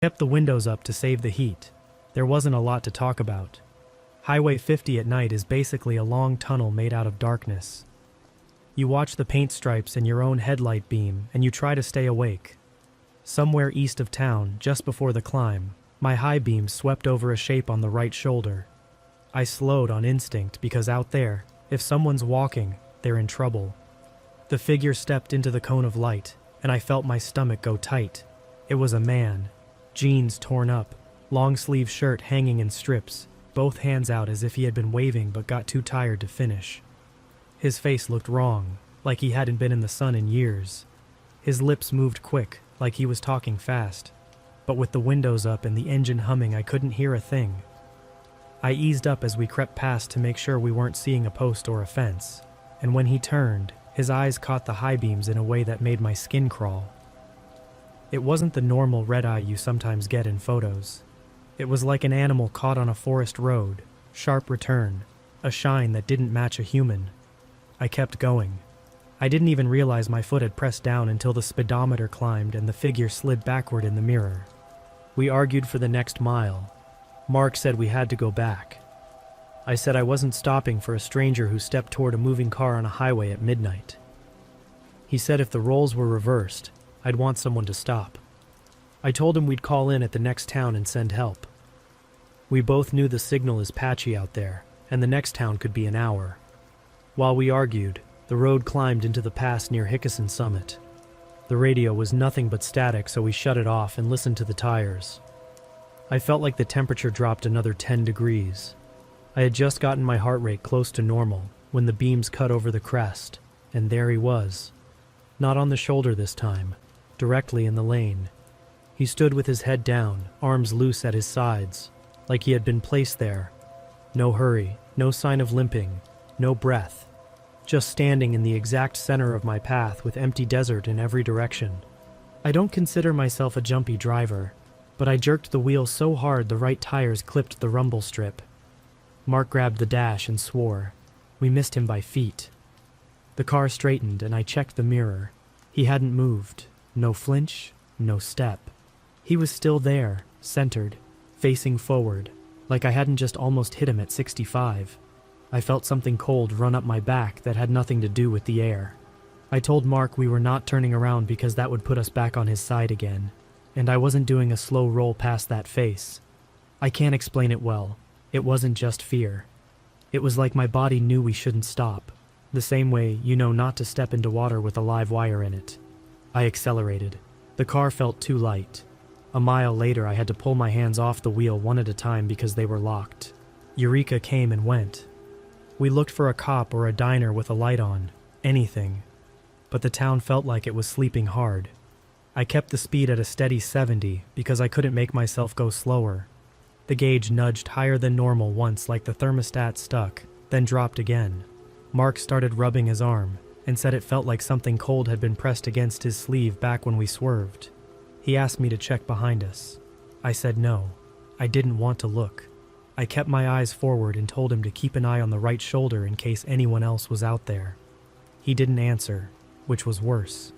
Kept the windows up to save the heat. There wasn't a lot to talk about. Highway 50 at night is basically a long tunnel made out of darkness. You watch the paint stripes in your own headlight beam and you try to stay awake. Somewhere east of town, just before the climb, my high beam swept over a shape on the right shoulder. I slowed on instinct because out there, if someone's walking, they're in trouble. The figure stepped into the cone of light, and I felt my stomach go tight. It was a man, jeans torn up, long-sleeve shirt hanging in strips, both hands out as if he had been waving but got too tired to finish. His face looked wrong, like he hadn't been in the sun in years. His lips moved quick, like he was talking fast. But with the windows up and the engine humming, I couldn't hear a thing. I eased up as we crept past to make sure we weren't seeing a post or a fence, and when he turned, his eyes caught the high beams in a way that made my skin crawl. It wasn't the normal red eye you sometimes get in photos. It was like an animal caught on a forest road, sharp return, a shine that didn't match a human. I kept going. I didn't even realize my foot had pressed down until the speedometer climbed and the figure slid backward in the mirror. We argued for the next mile. Mark said we had to go back. I said I wasn't stopping for a stranger who stepped toward a moving car on a highway at midnight. He said if the roles were reversed, I'd want someone to stop. I told him we'd call in at the next town and send help. We both knew the signal is patchy out there, and the next town could be an hour. While we argued, the road climbed into the pass near Hickson Summit. The radio was nothing but static, so we shut it off and listened to the tires. I felt like the temperature dropped another 10 degrees. I had just gotten my heart rate close to normal when the beams cut over the crest, and there he was. Not on the shoulder this time, directly in the lane. He stood with his head down, arms loose at his sides, like he had been placed there. No hurry, no sign of limping, no breath. Just standing in the exact center of my path with empty desert in every direction. I don't consider myself a jumpy driver, but I jerked the wheel so hard the right tires clipped the rumble strip. Mark grabbed the dash and swore. We missed him by feet. The car straightened and I checked the mirror. He hadn't moved. No flinch, no step. He was still there, centered, facing forward, like I hadn't just almost hit him at 65. I felt something cold run up my back that had nothing to do with the air. I told Mark we were not turning around because that would put us back on his side again, and I wasn't doing a slow roll past that face. I can't explain it well. It wasn't just fear. It was like my body knew we shouldn't stop, the same way you know not to step into water with a live wire in it. I accelerated. The car felt too light. A mile later, I had to pull my hands off the wheel one at a time because they were locked. Eureka came and went. We looked for a cop or a diner with a light on, anything. But the town felt like it was sleeping hard. I kept the speed at a steady 70 because I couldn't make myself go slower. The gauge nudged higher than normal once like the thermostat stuck, then dropped again. Mark started rubbing his arm and said it felt like something cold had been pressed against his sleeve back when we swerved. He asked me to check behind us. I said no. I didn't want to look. I kept my eyes forward and told him to keep an eye on the right shoulder in case anyone else was out there. He didn't answer, which was worse.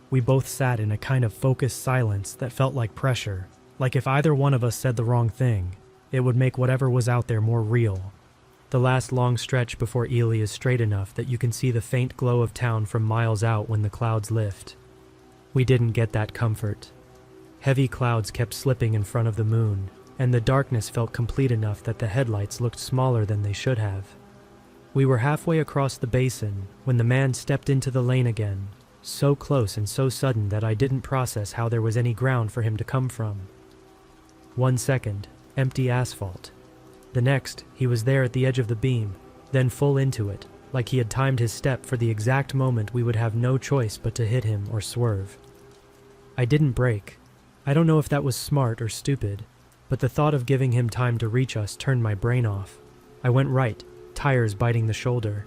We both sat in a kind of focused silence that felt like pressure, like if either one of us said the wrong thing, it would make whatever was out there more real. The last long stretch before Ely is straight enough that you can see the faint glow of town from miles out when the clouds lift. We didn't get that comfort. Heavy clouds kept slipping in front of the moon, and the darkness felt complete enough that the headlights looked smaller than they should have. We were halfway across the basin when the man stepped into the lane again, so close and so sudden that I didn't process how there was any ground for him to come from. 1 second, empty asphalt. The next, he was there at the edge of the beam, then full into it, like he had timed his step for the exact moment we would have no choice but to hit him or swerve. I didn't brake. I don't know if that was smart or stupid, but the thought of giving him time to reach us turned my brain off. I went right, tires biting the shoulder.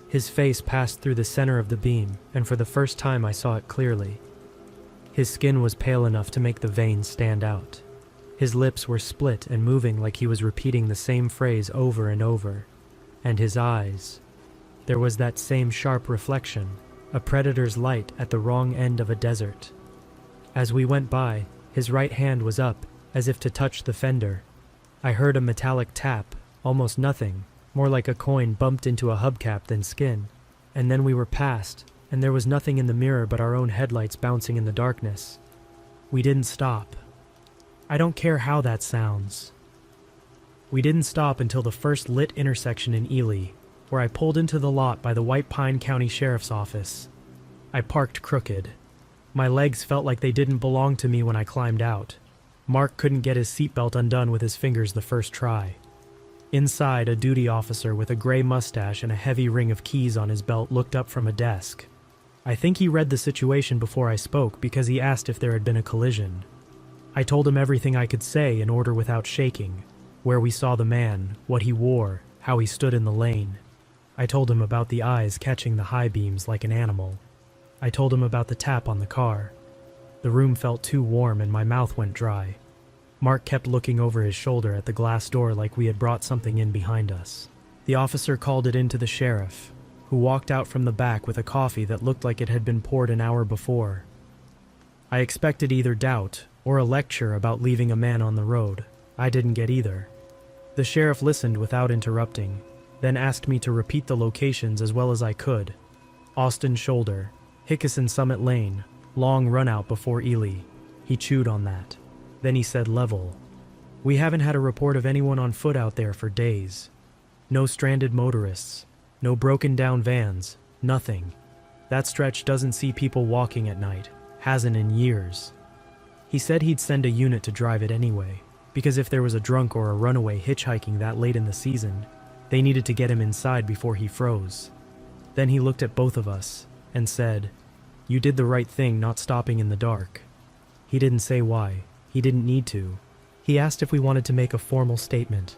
His face passed through the center of the beam, and for the first time I saw it clearly. His skin was pale enough to make the veins stand out. His lips were split and moving like he was repeating the same phrase over and over. And his eyes. There was that same sharp reflection, a predator's light at the wrong end of a desert. As we went by, his right hand was up as if to touch the fender. I heard a metallic tap, almost nothing, more like a coin bumped into a hubcap than skin. And then we were past, and there was nothing in the mirror but our own headlights bouncing in the darkness. We didn't stop. I don't care how that sounds. We didn't stop until the first lit intersection in Ely, where I pulled into the lot by the White Pine County Sheriff's Office. I parked crooked. My legs felt like they didn't belong to me when I climbed out. Mark couldn't get his seatbelt undone with his fingers the first try. Inside, a duty officer with a gray mustache and a heavy ring of keys on his belt looked up from a desk. I think he read the situation before I spoke because he asked if there had been a collision. I told him everything I could say in order without shaking, where we saw the man, what he wore, how he stood in the lane. I told him about the eyes catching the high beams like an animal. I told him about the tap on the car. The room felt too warm and my mouth went dry. Mark kept looking over his shoulder at the glass door like we had brought something in behind us. The officer called it in to the sheriff, who walked out from the back with a coffee that looked like it had been poured an hour before. I expected either doubt or a lecture about leaving a man on the road. I didn't get either. The sheriff listened without interrupting, then asked me to repeat the locations as well as I could. Austin Shoulder, Hickson Summit Lane, long run out before Ely. He chewed on that. Then he said level. We haven't had a report of anyone on foot out there for days. No stranded motorists. No broken down vans. Nothing. That stretch doesn't see people walking at night. Hasn't in years. He said he'd send a unit to drive it anyway, because if there was a drunk or a runaway hitchhiking that late in the season, they needed to get him inside before he froze. Then he looked at both of us and said, "You did the right thing not stopping in the dark." He didn't say why. He didn't need to. He asked if we wanted to make a formal statement.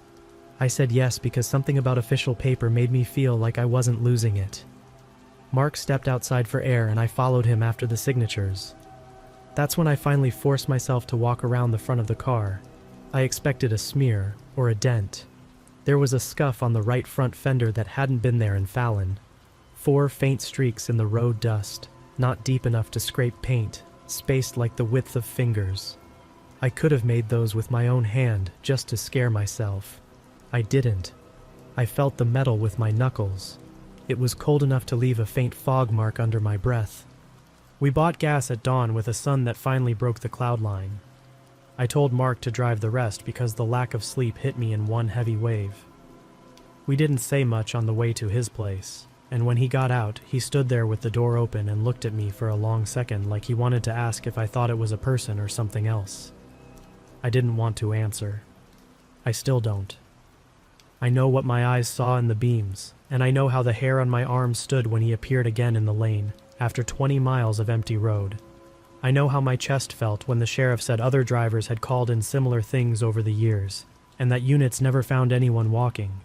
I said yes because something about official paper made me feel like I wasn't losing it. Mark stepped outside for air and I followed him after the signatures. That's when I finally forced myself to walk around the front of the car. I expected a smear or a dent. There was a scuff on the right front fender that hadn't been there in Fallon. 4 faint streaks in the road dust, not deep enough to scrape paint, spaced like the width of fingers. I could have made those with my own hand just to scare myself. I didn't. I felt the metal with my knuckles. It was cold enough to leave a faint fog mark under my breath. We bought gas at dawn with a sun that finally broke the cloud line. I told Mark to drive the rest because the lack of sleep hit me in one heavy wave. We didn't say much on the way to his place, and when he got out, he stood there with the door open and looked at me for a long second like he wanted to ask if I thought it was a person or something else. I didn't want to answer. I still don't. I know what my eyes saw in the beams, and I know how the hair on my arm stood when he appeared again in the lane, after 20 miles of empty road. I know how my chest felt when the sheriff said other drivers had called in similar things over the years, and that units never found anyone walking.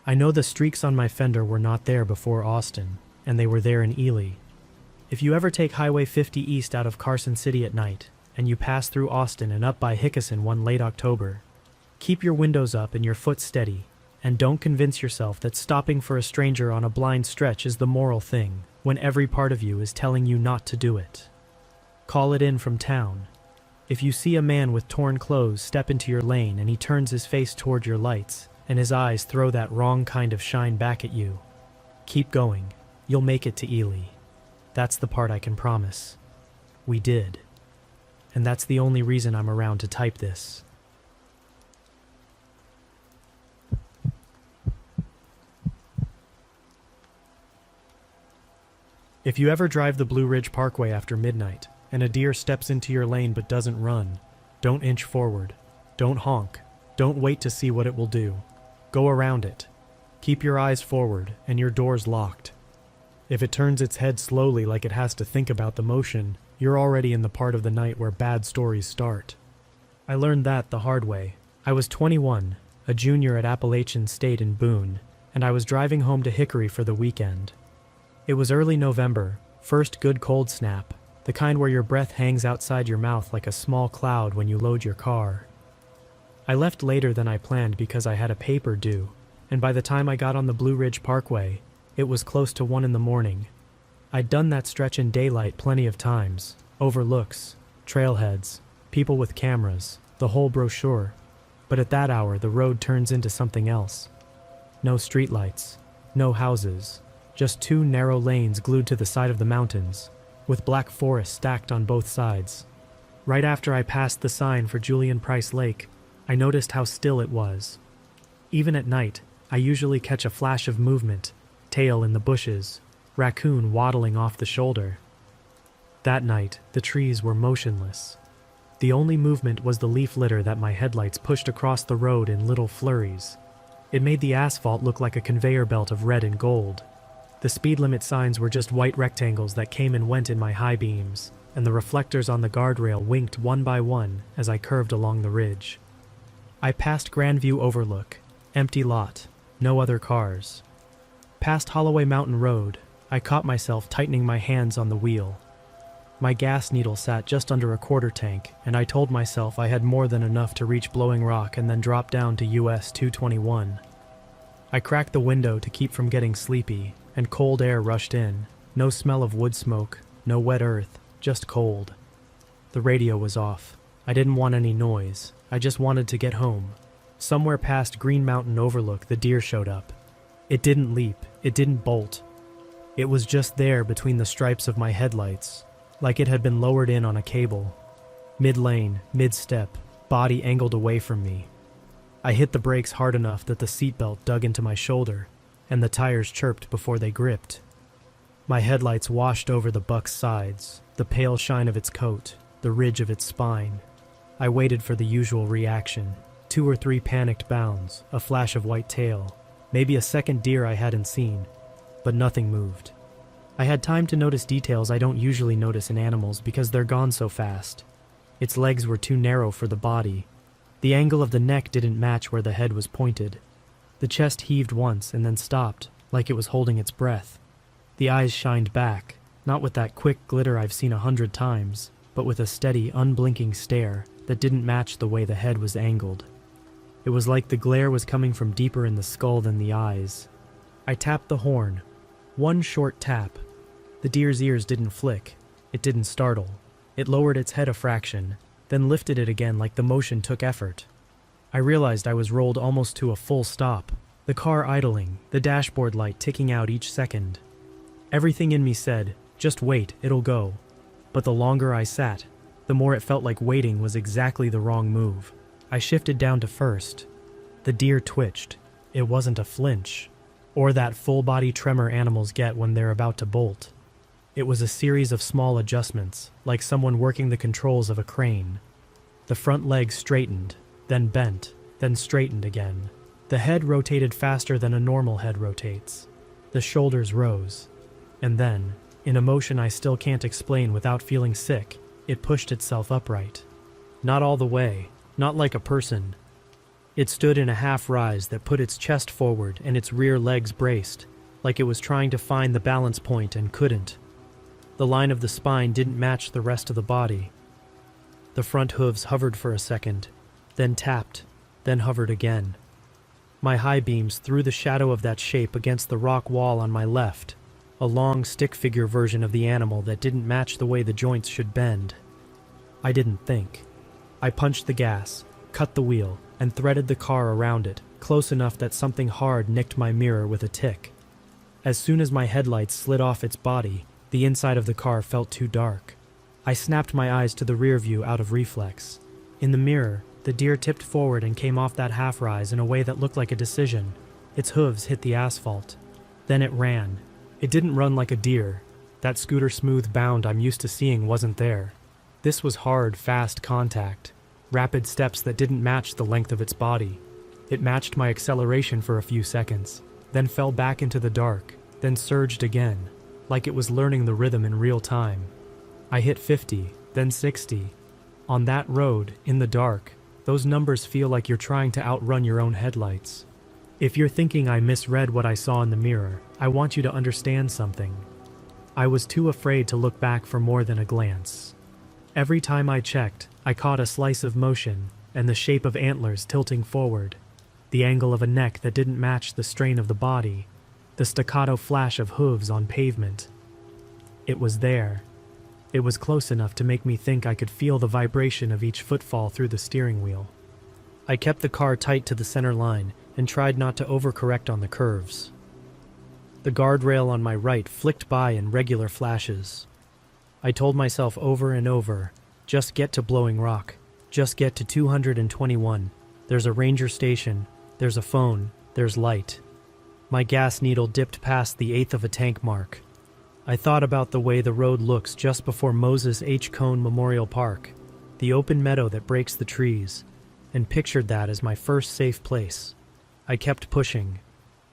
I know the streaks on my fender were not there before Austin, and they were there in Ely. If you ever take Highway 50 east out of Carson City at night, and you pass through Austin and up by Hickson one late October, keep your windows up and your foot steady, and don't convince yourself that stopping for a stranger on a blind stretch is the moral thing, when every part of you is telling you not to do it. Call it in from town. If you see a man with torn clothes step into your lane and he turns his face toward your lights, and his eyes throw that wrong kind of shine back at you, keep going. You'll make it to Ely. That's the part I can promise. We did. And that's the only reason I'm around to type this. If you ever drive the Blue Ridge Parkway after midnight, and a deer steps into your lane but doesn't run, don't inch forward. Don't honk. Don't wait to see what it will do. Go around it. Keep your eyes forward and your doors locked. If it turns its head slowly like it has to think about the motion, you're already in the part of the night where bad stories start. I learned that the hard way. I was 21, a junior at Appalachian State in Boone, and I was driving home to Hickory for the weekend. It was early November, first good cold snap, the kind where your breath hangs outside your mouth like a small cloud when you load your car. I left later than I planned because I had a paper due, and by the time I got on the Blue Ridge Parkway, it was close to 1 in the morning. I'd done that stretch in daylight plenty of times. Overlooks, trailheads, people with cameras, the whole brochure. But at that hour, the road turns into something else. No streetlights, no houses, just two narrow lanes glued to the side of the mountains, with black forest stacked on both sides. Right after I passed the sign for Julian Price Lake, I noticed how still it was. Even at night, I usually catch a flash of movement, tail in the bushes, raccoon waddling off the shoulder. That night, the trees were motionless. The only movement was the leaf litter that my headlights pushed across the road in little flurries. It made the asphalt look like a conveyor belt of red and gold. The speed limit signs were just white rectangles that came and went in my high beams, and the reflectors on the guardrail winked one by one as I curved along the ridge. I passed Grandview Overlook, empty lot, no other cars. Past Holloway Mountain Road, I caught myself tightening my hands on the wheel. My gas needle sat just under a quarter tank, and I told myself I had more than enough to reach Blowing Rock and then drop down to US 221. I cracked the window to keep from getting sleepy, and cold air rushed in. No smell of wood smoke, no wet earth, just cold. The radio was off. I didn't want any noise. I just wanted to get home. Somewhere past Green Mountain Overlook, the deer showed up. It didn't leap. It didn't bolt. It was just there between the stripes of my headlights, like it had been lowered in on a cable. Mid-lane, mid-step, body angled away from me. I hit the brakes hard enough that the seatbelt dug into my shoulder, and the tires chirped before they gripped. My headlights washed over the buck's sides, the pale shine of its coat, the ridge of its spine. I waited for the usual reaction. 2 or 3 panicked bounds, a flash of white tail, maybe a second deer I hadn't seen, but nothing moved. I had time to notice details I don't usually notice in animals because they're gone so fast. Its legs were too narrow for the body. The angle of the neck didn't match where the head was pointed. The chest heaved once and then stopped, like it was holding its breath. The eyes shined back, not with that quick glitter I've seen 100 times, but with a steady, unblinking stare that didn't match the way the head was angled. It was like the glare was coming from deeper in the skull than the eyes. I tapped the horn. One short tap. The deer's ears didn't flick. It didn't startle. It lowered its head a fraction, then lifted it again like the motion took effort. I realized I was rolled almost to a full stop, the car idling, the dashboard light ticking out each second. Everything in me said, just wait, it'll go. But the longer I sat, the more it felt like waiting was exactly the wrong move. I shifted down to first. The deer twitched. It wasn't a flinch, or that full-body tremor animals get when they're about to bolt. It was a series of small adjustments, like someone working the controls of a crane. The front legs straightened, then bent, then straightened again. The head rotated faster than a normal head rotates. The shoulders rose. And then, in a motion I still can't explain without feeling sick, it pushed itself upright. Not all the way, not like a person. It stood in a half-rise that put its chest forward and its rear legs braced, like it was trying to find the balance point and couldn't. The line of the spine didn't match the rest of the body. The front hooves hovered for a second, then tapped, then hovered again. My high beams threw the shadow of that shape against the rock wall on my left, a long stick figure version of the animal that didn't match the way the joints should bend. I didn't think. I punched the gas, cut the wheel, and threaded the car around it, close enough that something hard nicked my mirror with a tick. As soon as my headlights slid off its body, the inside of the car felt too dark. I snapped my eyes to the rear view out of reflex. In the mirror, the deer tipped forward and came off that half-rise in a way that looked like a decision. Its hooves hit the asphalt. Then it ran. It didn't run like a deer. That scooter smooth bound I'm used to seeing wasn't there. This was hard, fast contact. Rapid steps that didn't match the length of its body. It matched my acceleration for a few seconds, then fell back into the dark, then surged again, like it was learning the rhythm in real time. I hit 50, then 60. On that road, in the dark, those numbers feel like you're trying to outrun your own headlights. If you're thinking I misread what I saw in the mirror, I want you to understand something. I was too afraid to look back for more than a glance. Every time I checked, I caught a slice of motion and the shape of antlers tilting forward, the angle of a neck that didn't match the strain of the body, the staccato flash of hooves on pavement. It was there. It was close enough to make me think I could feel the vibration of each footfall through the steering wheel. I kept the car tight to the center line and tried not to overcorrect on the curves. The guardrail on my right flicked by in regular flashes. I told myself over and over, just get to Blowing Rock, just get to 221. There's a ranger station, there's a phone, there's light. My gas needle dipped past the eighth of a tank mark. I thought about the way the road looks just before Moses H. Cone Memorial Park, the open meadow that breaks the trees, and pictured that as my first safe place. I kept pushing.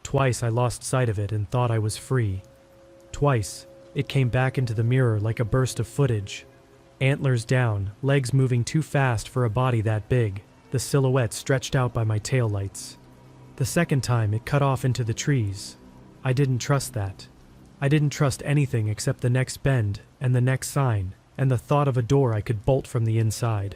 Twice I lost sight of it and thought I was free. Twice, it came back into the mirror like a burst of footage. Antlers down, legs moving too fast for a body that big, the silhouette stretched out by my taillights. The second time it cut off into the trees. I didn't trust that. I didn't trust anything except the next bend and the next sign and the thought of a door I could bolt from the inside.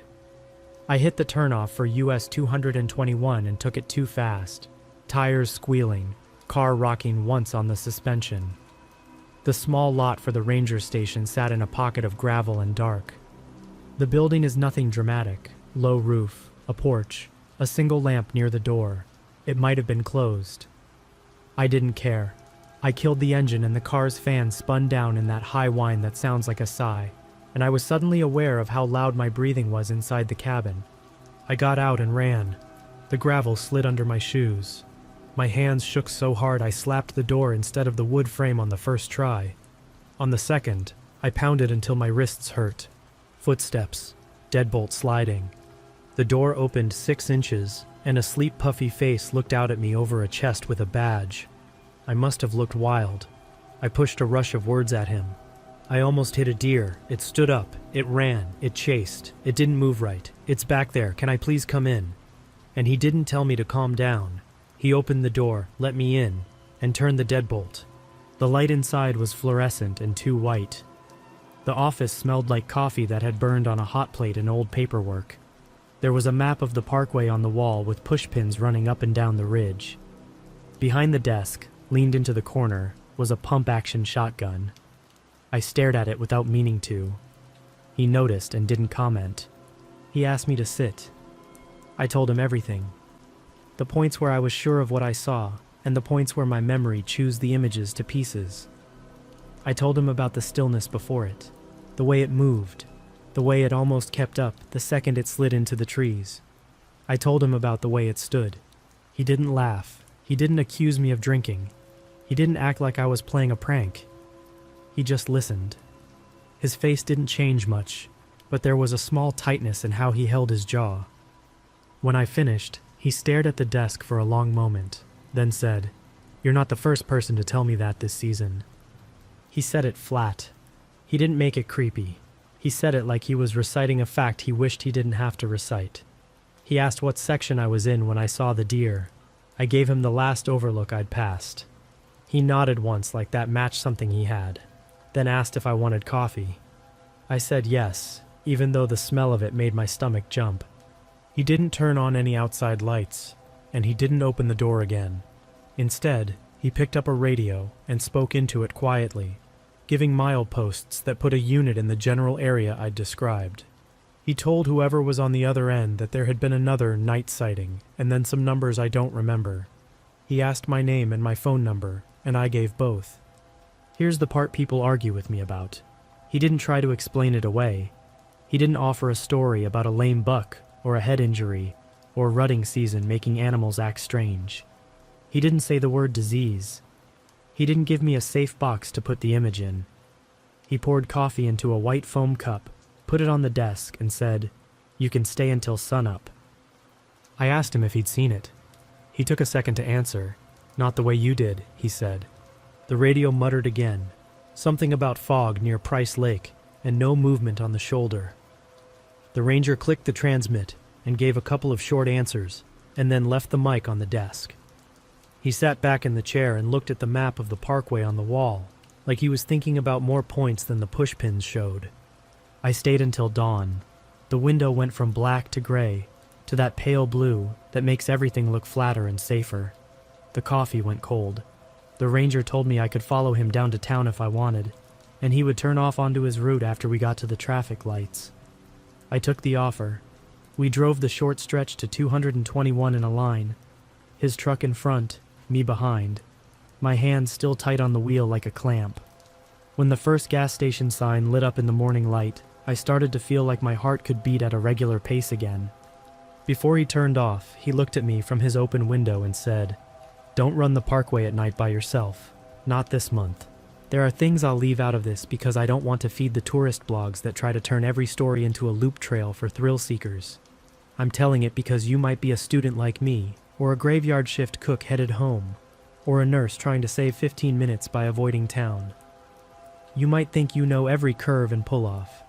I hit the turnoff for US 221 and took it too fast. Tires squealing, car rocking once on the suspension. The small lot for the ranger station sat in a pocket of gravel and dark. The building is nothing dramatic. Low roof, a porch, a single lamp near the door. It might have been closed. I didn't care. I killed the engine and the car's fan spun down in that high whine that sounds like a sigh, and I was suddenly aware of how loud my breathing was inside the cabin. I got out and ran. The gravel slid under my shoes. My hands shook so hard I slapped the door instead of the wood frame on the first try. On the second, I pounded until my wrists hurt. Footsteps, deadbolt sliding. The door opened 6 inches, and a sleep puffy face looked out at me over a chest with a badge. I must have looked wild. I pushed a rush of words at him. I almost hit a deer. It stood up. It ran. It chased. It didn't move right. It's back there. Can I please come in? And he didn't tell me to calm down. He opened the door, let me in, and turned the deadbolt. The light inside was fluorescent and too white. The office smelled like coffee that had burned on a hot plate and old paperwork. There was a map of the parkway on the wall with pushpins running up and down the ridge. Behind the desk, leaned into the corner, was a pump-action shotgun. I stared at it without meaning to. He noticed and didn't comment. He asked me to sit. I told him everything. The points where I was sure of what I saw, and the points where my memory chews the images to pieces. I told him about the stillness before it, the way it moved, the way it almost kept up the second it slid into the trees. I told him about the way it stood. He didn't laugh. He didn't accuse me of drinking. He didn't act like I was playing a prank. He just listened. His face didn't change much, but there was a small tightness in how he held his jaw. When I finished, he stared at the desk for a long moment, then said, "You're not the first person to tell me that this season." He said it flat. He didn't make it creepy. He said it like he was reciting a fact he wished he didn't have to recite. He asked what section I was in when I saw the deer. I gave him the last overlook I'd passed. He nodded once like that matched something he had, then asked if I wanted coffee. I said yes, even though the smell of it made my stomach jump. He didn't turn on any outside lights, and he didn't open the door again. Instead, he picked up a radio and spoke into it quietly, giving mileposts that put a unit in the general area I'd described. He told whoever was on the other end that there had been another night sighting, and then some numbers I don't remember. He asked my name and my phone number, and I gave both. Here's the part people argue with me about. He didn't try to explain it away. He didn't offer a story about a lame buck, or a head injury, or rutting season making animals act strange. He didn't say the word disease. He didn't give me a safe box to put the image in. He poured coffee into a white foam cup, put it on the desk, and said, "You can stay until sunup." I asked him if he'd seen it. He took a second to answer. "Not the way you did," he said. The radio muttered again, something about fog near Price Lake and no movement on the shoulder. The ranger clicked the transmit and gave a couple of short answers, and then left the mic on the desk. He sat back in the chair and looked at the map of the parkway on the wall, like he was thinking about more points than the pushpins showed. I stayed until dawn. The window went from black to gray, to that pale blue that makes everything look flatter and safer. The coffee went cold. The ranger told me I could follow him down to town if I wanted, and he would turn off onto his route after we got to the traffic lights. I took the offer. We drove the short stretch to 221 in a line, his truck in front, me behind, my hands still tight on the wheel like a clamp. When the first gas station sign lit up in the morning light, I started to feel like my heart could beat at a regular pace again. Before he turned off, he looked at me from his open window and said, "Don't run the parkway at night by yourself. Not this month. There are things I'll leave out of this because I don't want to feed the tourist blogs that try to turn every story into a loop trail for thrill seekers. I'm telling it because you might be a student like me, or a graveyard shift cook headed home, or a nurse trying to save 15 minutes by avoiding town. You might think you know every curve and pull-off.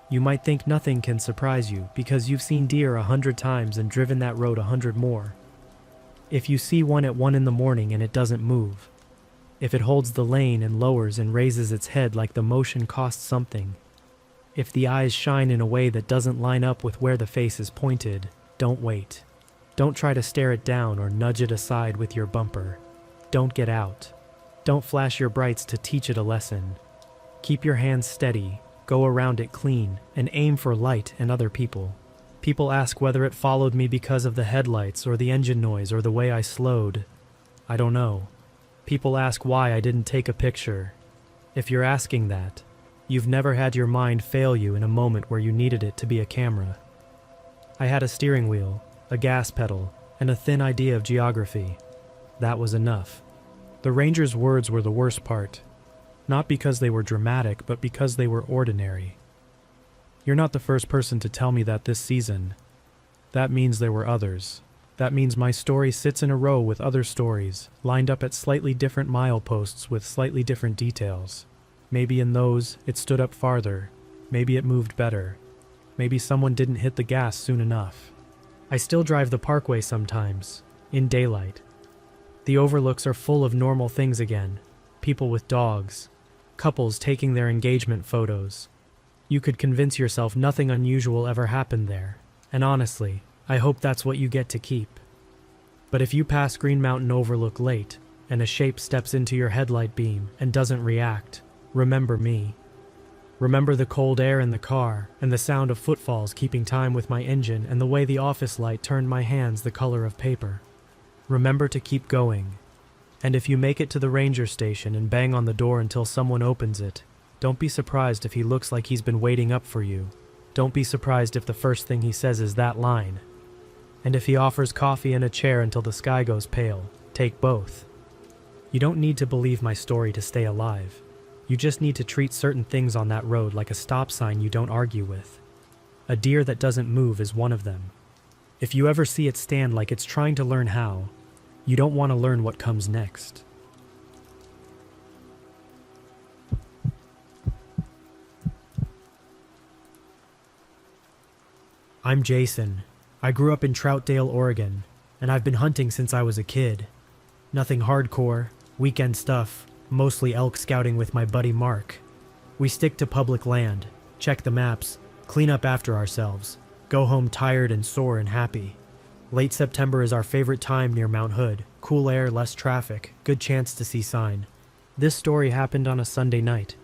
You might think nothing can surprise you because you've seen deer 100 times and driven that road 100 more. If you see one at 1 in the morning and it doesn't move, if it holds the lane and lowers and raises its head like the motion costs something, if the eyes shine in a way that doesn't line up with where the face is pointed, don't wait. Don't try to stare it down or nudge it aside with your bumper. Don't get out. Don't flash your brights to teach it a lesson. Keep your hands steady, go around it clean, and aim for light and other people. People ask whether it followed me because of the headlights or the engine noise or the way I slowed. I don't know. People ask why I didn't take a picture. If you're asking that, you've never had your mind fail you in a moment where you needed it to be a camera. I had a steering wheel, a gas pedal, and a thin idea of geography. That was enough. The ranger's words were the worst part. Not because they were dramatic, but because they were ordinary. You're not the first person to tell me that this season. That means there were others. That means my story sits in a row with other stories, lined up at slightly different mileposts with slightly different details. Maybe in those, it stood up farther. Maybe it moved better. Maybe someone didn't hit the gas soon enough. I still drive the parkway sometimes, in daylight. The overlooks are full of normal things again. People with dogs. Couples taking their engagement photos. You could convince yourself nothing unusual ever happened there. And honestly, I hope that's what you get to keep. But if you pass Green Mountain Overlook late, and a shape steps into your headlight beam and doesn't react, remember me. Remember the cold air in the car, and the sound of footfalls keeping time with my engine, and the way the office light turned my hands the color of paper. Remember to keep going. And if you make it to the ranger station and bang on the door until someone opens it, don't be surprised if he looks like he's been waiting up for you. Don't be surprised if the first thing he says is that line. And if he offers coffee and a chair until the sky goes pale, take both. You don't need to believe my story to stay alive. You just need to treat certain things on that road like a stop sign you don't argue with. A deer that doesn't move is one of them. If you ever see it stand like it's trying to learn how, you don't want to learn what comes next. I'm Jason. I grew up in Troutdale, Oregon, and I've been hunting since I was a kid. Nothing hardcore, weekend stuff, mostly elk scouting with my buddy Mark. We stick to public land, check the maps, clean up after ourselves, go home tired and sore and happy. Late September is our favorite time near Mount Hood. Cool air, less traffic, good chance to see sign. This story happened on a Sunday night.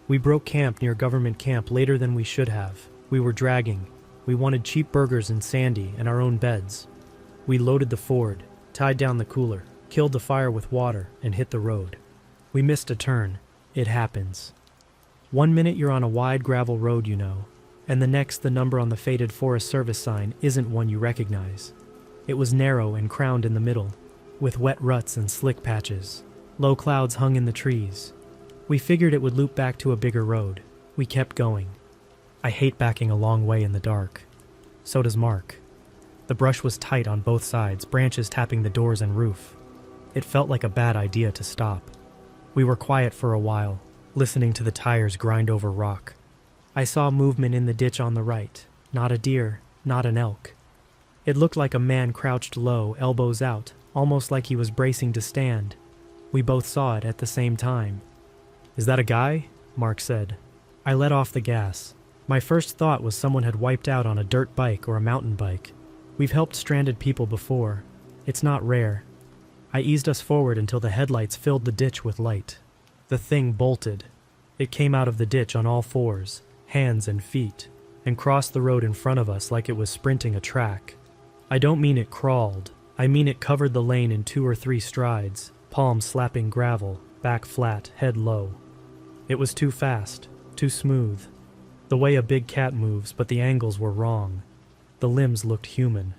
We broke camp near Government Camp later than we should have. We were dragging. We wanted cheap burgers and Sandy and our own beds. We loaded the Ford, tied down the cooler, killed the fire with water, and hit the road. We missed a turn. It happens. 1 minute you're on a wide gravel road, you know, and the next the number on the faded Forest Service sign isn't one you recognize. It was narrow and crowned in the middle, with wet ruts and slick patches. Low clouds hung in the trees. We figured it would loop back to a bigger road. We kept going. I hate backing a long way in the dark. So does Mark. The brush was tight on both sides, branches tapping the doors and roof. It felt like a bad idea to stop. We were quiet for a while, listening to the tires grind over rock. I saw movement in the ditch on the right. Not a deer, not an elk. It looked like a man crouched low, elbows out, almost like he was bracing to stand. We both saw it at the same time. "Is that a guy?" Mark said. I let off the gas. My first thought was someone had wiped out on a dirt bike or a mountain bike. We've helped stranded people before. It's not rare. I eased us forward until the headlights filled the ditch with light. The thing bolted. It came out of the ditch on all fours, hands and feet, and crossed the road in front of us like it was sprinting a track. I don't mean it crawled. I mean it covered the lane in 2 or 3 strides, palms slapping gravel, back flat, head low. It was too fast, too smooth. The way a big cat moves, but the angles were wrong. The limbs looked human.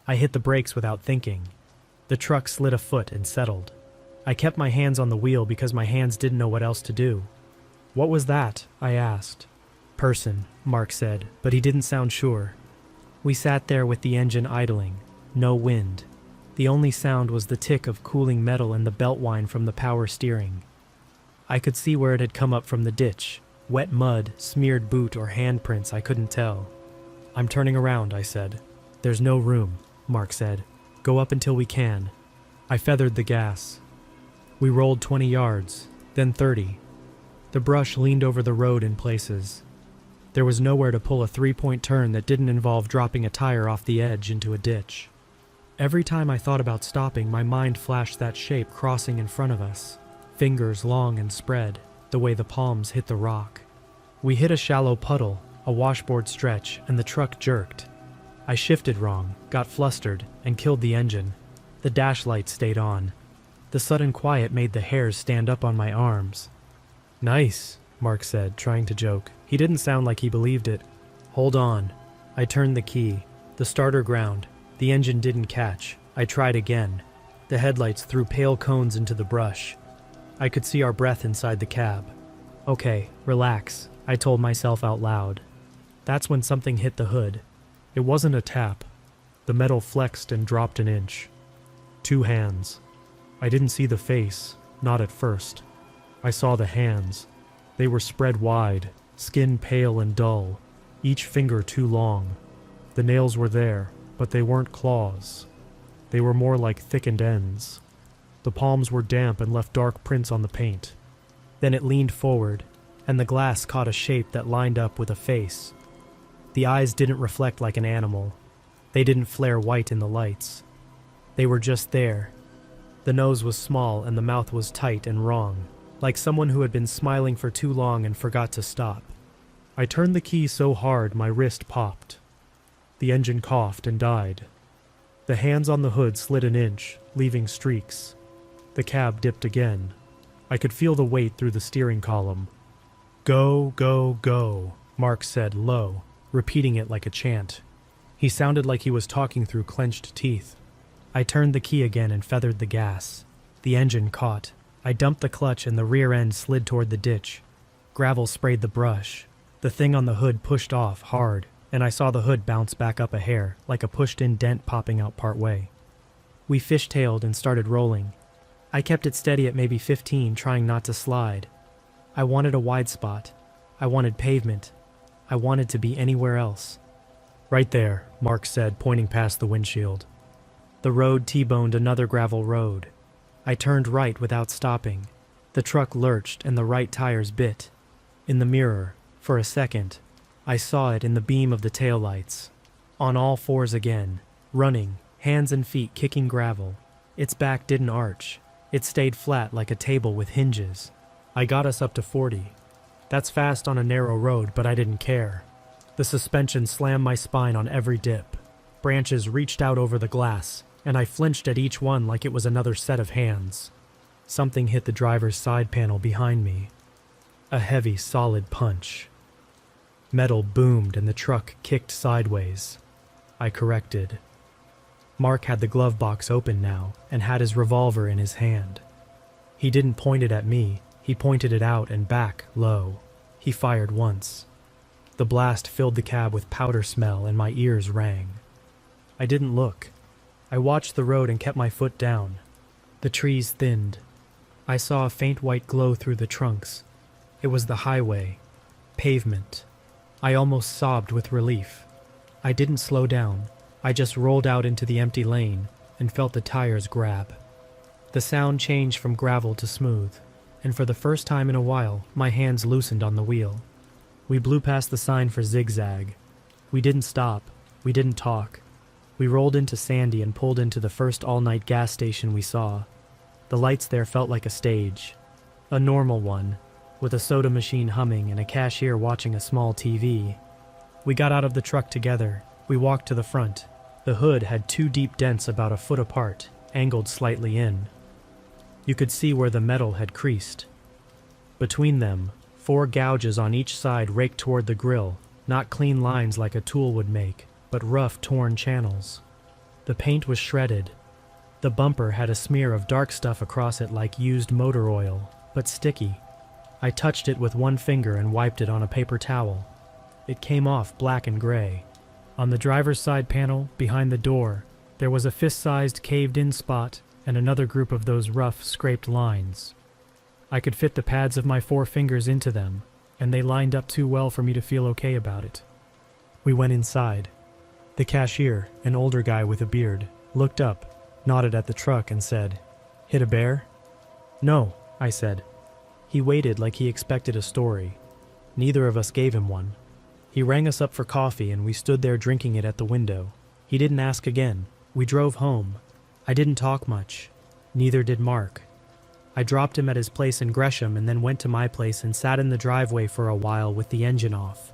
I hit the brakes without thinking. The truck slid a foot and settled. I kept my hands on the wheel because my hands didn't know what else to do. "What was that?" I asked. "Person," Mark said, but he didn't sound sure. We sat there with the engine idling. No wind. The only sound was the tick of cooling metal and the belt whine from the power steering. I could see where it had come up from the ditch. Wet mud, smeared boot, or handprints, I couldn't tell. "I'm turning around," I said. "There's no room," Mark said. "Go up until we can." I feathered the gas. We rolled 20 yards, then 30. The brush leaned over the road in places. There was nowhere to pull a 3-point turn that didn't involve dropping a tire off the edge into a ditch. Every time I thought about stopping, my mind flashed that shape crossing in front of us, fingers long and spread, the way the palms hit the rock. We hit a shallow puddle, a washboard stretch, and the truck jerked. I shifted wrong, got flustered, and killed the engine. The dash light stayed on. The sudden quiet made the hairs stand up on my arms. "Nice," Mark said, trying to joke. He didn't sound like he believed it. "Hold on." I turned the key. The starter ground. The engine didn't catch. I tried again. The headlights threw pale cones into the brush. I could see our breath inside the cab. "Okay, relax," I told myself out loud. That's when something hit the hood. It wasn't a tap. The metal flexed and dropped an inch. 2 hands. I didn't see the face, not at first. I saw the hands. They were spread wide, skin pale and dull, each finger too long. The nails were there, but they weren't claws. They were more like thickened ends. The palms were damp and left dark prints on the paint. Then it leaned forward, and the glass caught a shape that lined up with a face. The eyes didn't reflect like an animal. They didn't flare white in the lights. They were just there. The nose was small and the mouth was tight and wrong, like someone who had been smiling for too long and forgot to stop. I turned the key so hard my wrist popped. The engine coughed and died. The hands on the hood slid an inch, leaving streaks. The cab dipped again. I could feel the weight through the steering column. "Go, go, go," Mark said low, repeating it like a chant. He sounded like he was talking through clenched teeth. I turned the key again and feathered the gas. The engine caught. I dumped the clutch and the rear end slid toward the ditch. Gravel sprayed the brush. The thing on the hood pushed off hard, and I saw the hood bounce back up a hair, like a pushed-in dent popping out partway. We fishtailed and started rolling. I kept it steady at maybe 15, trying not to slide. I wanted a wide spot. I wanted pavement. I wanted to be anywhere else. "Right there," Mark said, pointing past the windshield. The road T-boned another gravel road. I turned right without stopping. The truck lurched and the right tires bit. In the mirror, for a second, I saw it in the beam of the taillights. On all fours again, running, hands and feet kicking gravel. Its back didn't arch. It stayed flat like a table with hinges. I got us up to 40. That's fast on a narrow road, but I didn't care. The suspension slammed my spine on every dip. Branches reached out over the glass, and I flinched at each one like it was another set of hands. Something hit the driver's side panel behind me. A heavy, solid punch. Metal boomed and the truck kicked sideways. I corrected. Mark had the glove box open now and had his revolver in his hand. He didn't point it at me. He pointed it out and back, low. He fired once. The blast filled the cab with powder smell and my ears rang. I didn't look. I watched the road and kept my foot down. The trees thinned. I saw a faint white glow through the trunks. It was the highway. Pavement. I almost sobbed with relief. I didn't slow down. I just rolled out into the empty lane and felt the tires grab. The sound changed from gravel to smooth, and for the first time in a while, my hands loosened on the wheel. We blew past the sign for zigzag. We didn't stop. We didn't talk. We rolled into Sandy and pulled into the first all-night gas station we saw. The lights there felt like a stage. A normal one. with a soda machine humming and a cashier watching a small TV. We got out of the truck together. We walked to the front. The hood had 2 deep dents about a foot apart, angled slightly in. You could see where the metal had creased. Between them, 4 gouges on each side raked toward the grill, not clean lines like a tool would make, but rough, torn channels. The paint was shredded. The bumper had a smear of dark stuff across it like used motor oil, but sticky. I touched it with one finger and wiped it on a paper towel. It came off black and gray. On the driver's side panel, behind the door, there was a fist-sized caved-in spot and another group of those rough, scraped lines. I could fit the pads of my 4 fingers into them, and they lined up too well for me to feel okay about it. We went inside. The cashier, an older guy with a beard, looked up, nodded at the truck and said, "Hit a bear?" "No," I said. He waited like he expected a story. Neither of us gave him one. He rang us up for coffee and we stood there drinking it at the window. He didn't ask again. We drove home. I didn't talk much. Neither did Mark. I dropped him at his place in Gresham and then went to my place and sat in the driveway for a while with the engine off.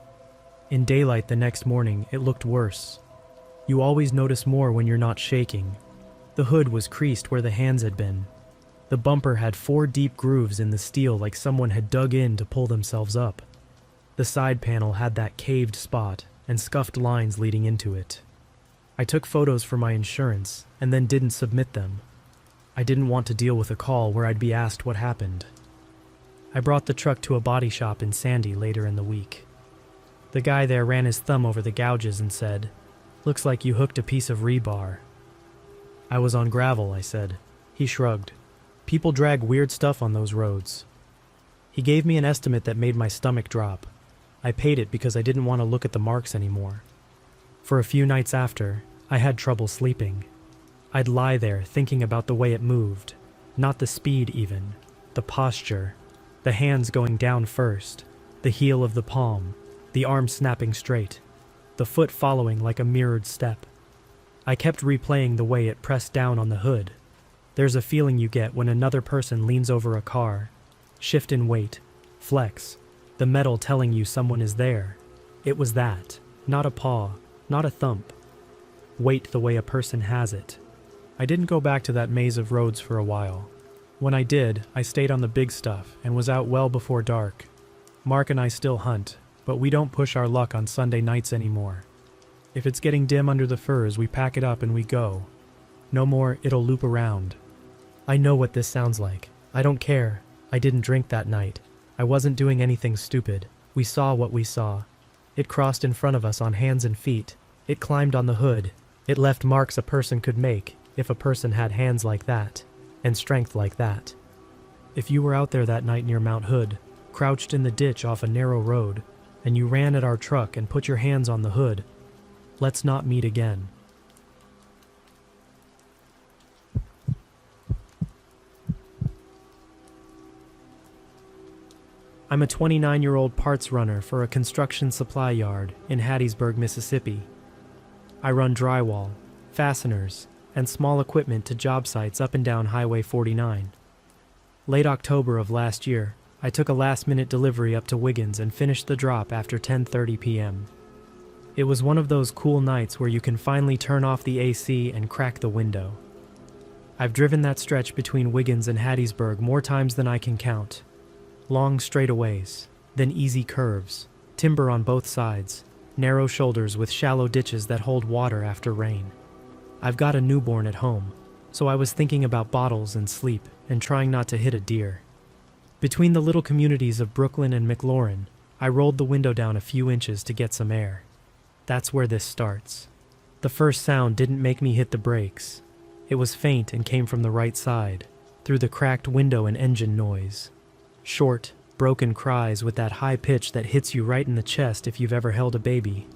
In daylight the next morning, it looked worse. You always notice more when you're not shaking. The hood was creased where the hands had been. The bumper had 4 deep grooves in the steel like someone had dug in to pull themselves up. The side panel had that caved spot and scuffed lines leading into it. I took photos for my insurance and then didn't submit them. I didn't want to deal with a call where I'd be asked what happened. I brought the truck to a body shop in Sandy later in the week. The guy there ran his thumb over the gouges and said, "Looks like you hooked a piece of rebar." "I was on gravel," I said. He shrugged. "People drag weird stuff on those roads." He gave me an estimate that made my stomach drop. I paid it because I didn't want to look at the marks anymore. For a few nights after, I had trouble sleeping. I'd lie there thinking about the way it moved, not the speed even, the posture, the hands going down first, the heel of the palm, the arm snapping straight, the foot following like a mirrored step. I kept replaying the way it pressed down on the hood. There's a feeling you get when another person leans over a car, shift in weight, flex, the metal telling you someone is there. It was that, not a paw, not a thump. Weight the way a person has it. I didn't go back to that maze of roads for a while. When I did, I stayed on the big stuff and was out well before dark. Mark and I still hunt, but we don't push our luck on Sunday nights anymore. If it's getting dim under the firs, we pack it up and we go. No more, it'll loop around. I know what this sounds like. I don't care. I didn't drink that night. I wasn't doing anything stupid. We saw what we saw. It crossed in front of us on hands and feet. It climbed on the hood. It left marks a person could make if a person had hands like that and strength like that. If you were out there that night near Mount Hood, crouched in the ditch off a narrow road, and you ran at our truck and put your hands on the hood, let's not meet again. I'm a 29-year-old parts runner for a construction supply yard in Hattiesburg, Mississippi. I run drywall, fasteners, and small equipment to job sites up and down Highway 49. Late October of last year, I took a last-minute delivery up to Wiggins and finished the drop after 10:30 p.m. It was one of those cool nights where you can finally turn off the AC and crack the window. I've driven that stretch between Wiggins and Hattiesburg more times than I can count. Long straightaways, then easy curves, timber on both sides, narrow shoulders with shallow ditches that hold water after rain. I've got a newborn at home, so I was thinking about bottles and sleep and trying not to hit a deer. Between the little communities of Brooklyn and McLaurin, I rolled the window down a few inches to get some air. That's where this starts. The first sound didn't make me hit the brakes. It was faint and came from the right side, through the cracked window and engine noise. Short, broken cries with that high pitch that hits you right in the chest if you've ever held a baby.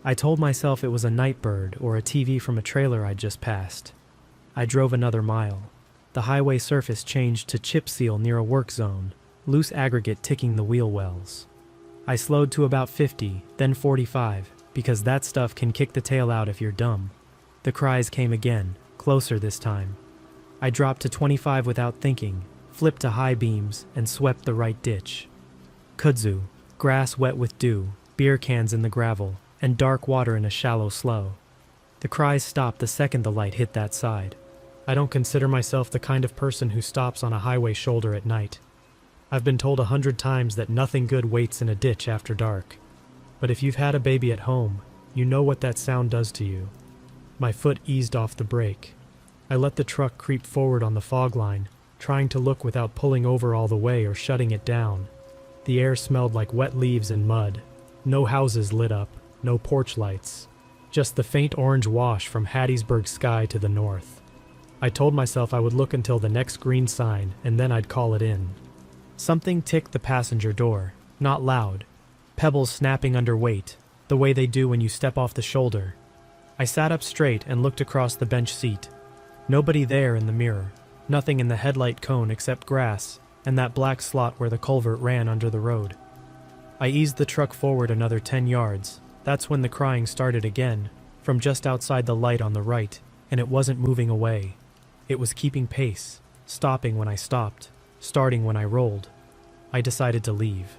I told myself it was a night bird or a TV from a trailer I'd just passed. I drove another mile. The highway surface changed to chip seal near a work zone, loose aggregate ticking the wheel wells. I slowed to about 50, then 45, because that stuff can kick the tail out if you're dumb. The cries came again, closer this time. I dropped to 25 without thinking, flipped to high beams, and swept the right ditch. Kudzu, grass wet with dew, beer cans in the gravel, and dark water in a shallow slough. The cries stopped the second the light hit that side. I don't consider myself the kind of person who stops on a highway shoulder at night. I've been told 100 times that nothing good waits in a ditch after dark. But if you've had a baby at home, you know what that sound does to you. My foot eased off the brake. I let the truck creep forward on the fog line, trying to look without pulling over all the way or shutting it down. The air smelled like wet leaves and mud. No houses lit up, no porch lights. Just the faint orange wash from Hattiesburg sky to the north. I told myself I would look until the next green sign, and then I'd call it in. Something ticked the passenger door, not loud. Pebbles snapping under weight, the way they do when you step off the shoulder. I sat up straight and looked across the bench seat. Nobody there in the mirror. Nothing in the headlight cone except grass and that black slot where the culvert ran under the road. I eased the truck forward another 10 yards. That's when the crying started again, from just outside the light on the right, and it wasn't moving away. It was keeping pace, stopping when I stopped, starting when I rolled. I decided to leave.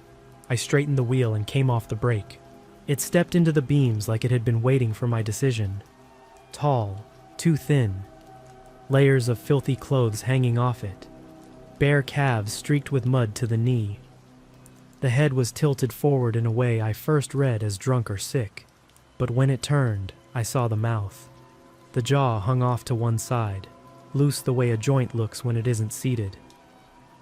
I straightened the wheel and came off the brake. It stepped into the beams like it had been waiting for my decision. Tall, too thin. Layers of filthy clothes hanging off it. Bare calves streaked with mud to the knee. The head was tilted forward in a way I first read as drunk or sick. But when it turned, I saw the mouth. The jaw hung off to one side, loose the way a joint looks when it isn't seated.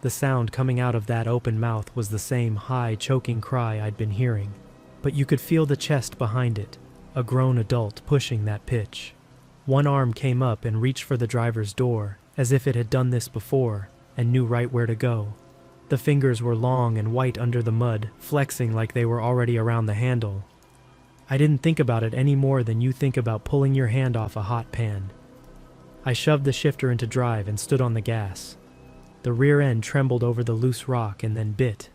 The sound coming out of that open mouth was the same high, choking cry I'd been hearing, but you could feel the chest behind it, a grown adult pushing that pitch. One arm came up and reached for the driver's door, as if it had done this before, and knew right where to go. The fingers were long and white under the mud, flexing like they were already around the handle. I didn't think about it any more than you think about pulling your hand off a hot pan. I shoved the shifter into drive and stood on the gas. The rear end trembled over the loose rock and then bit.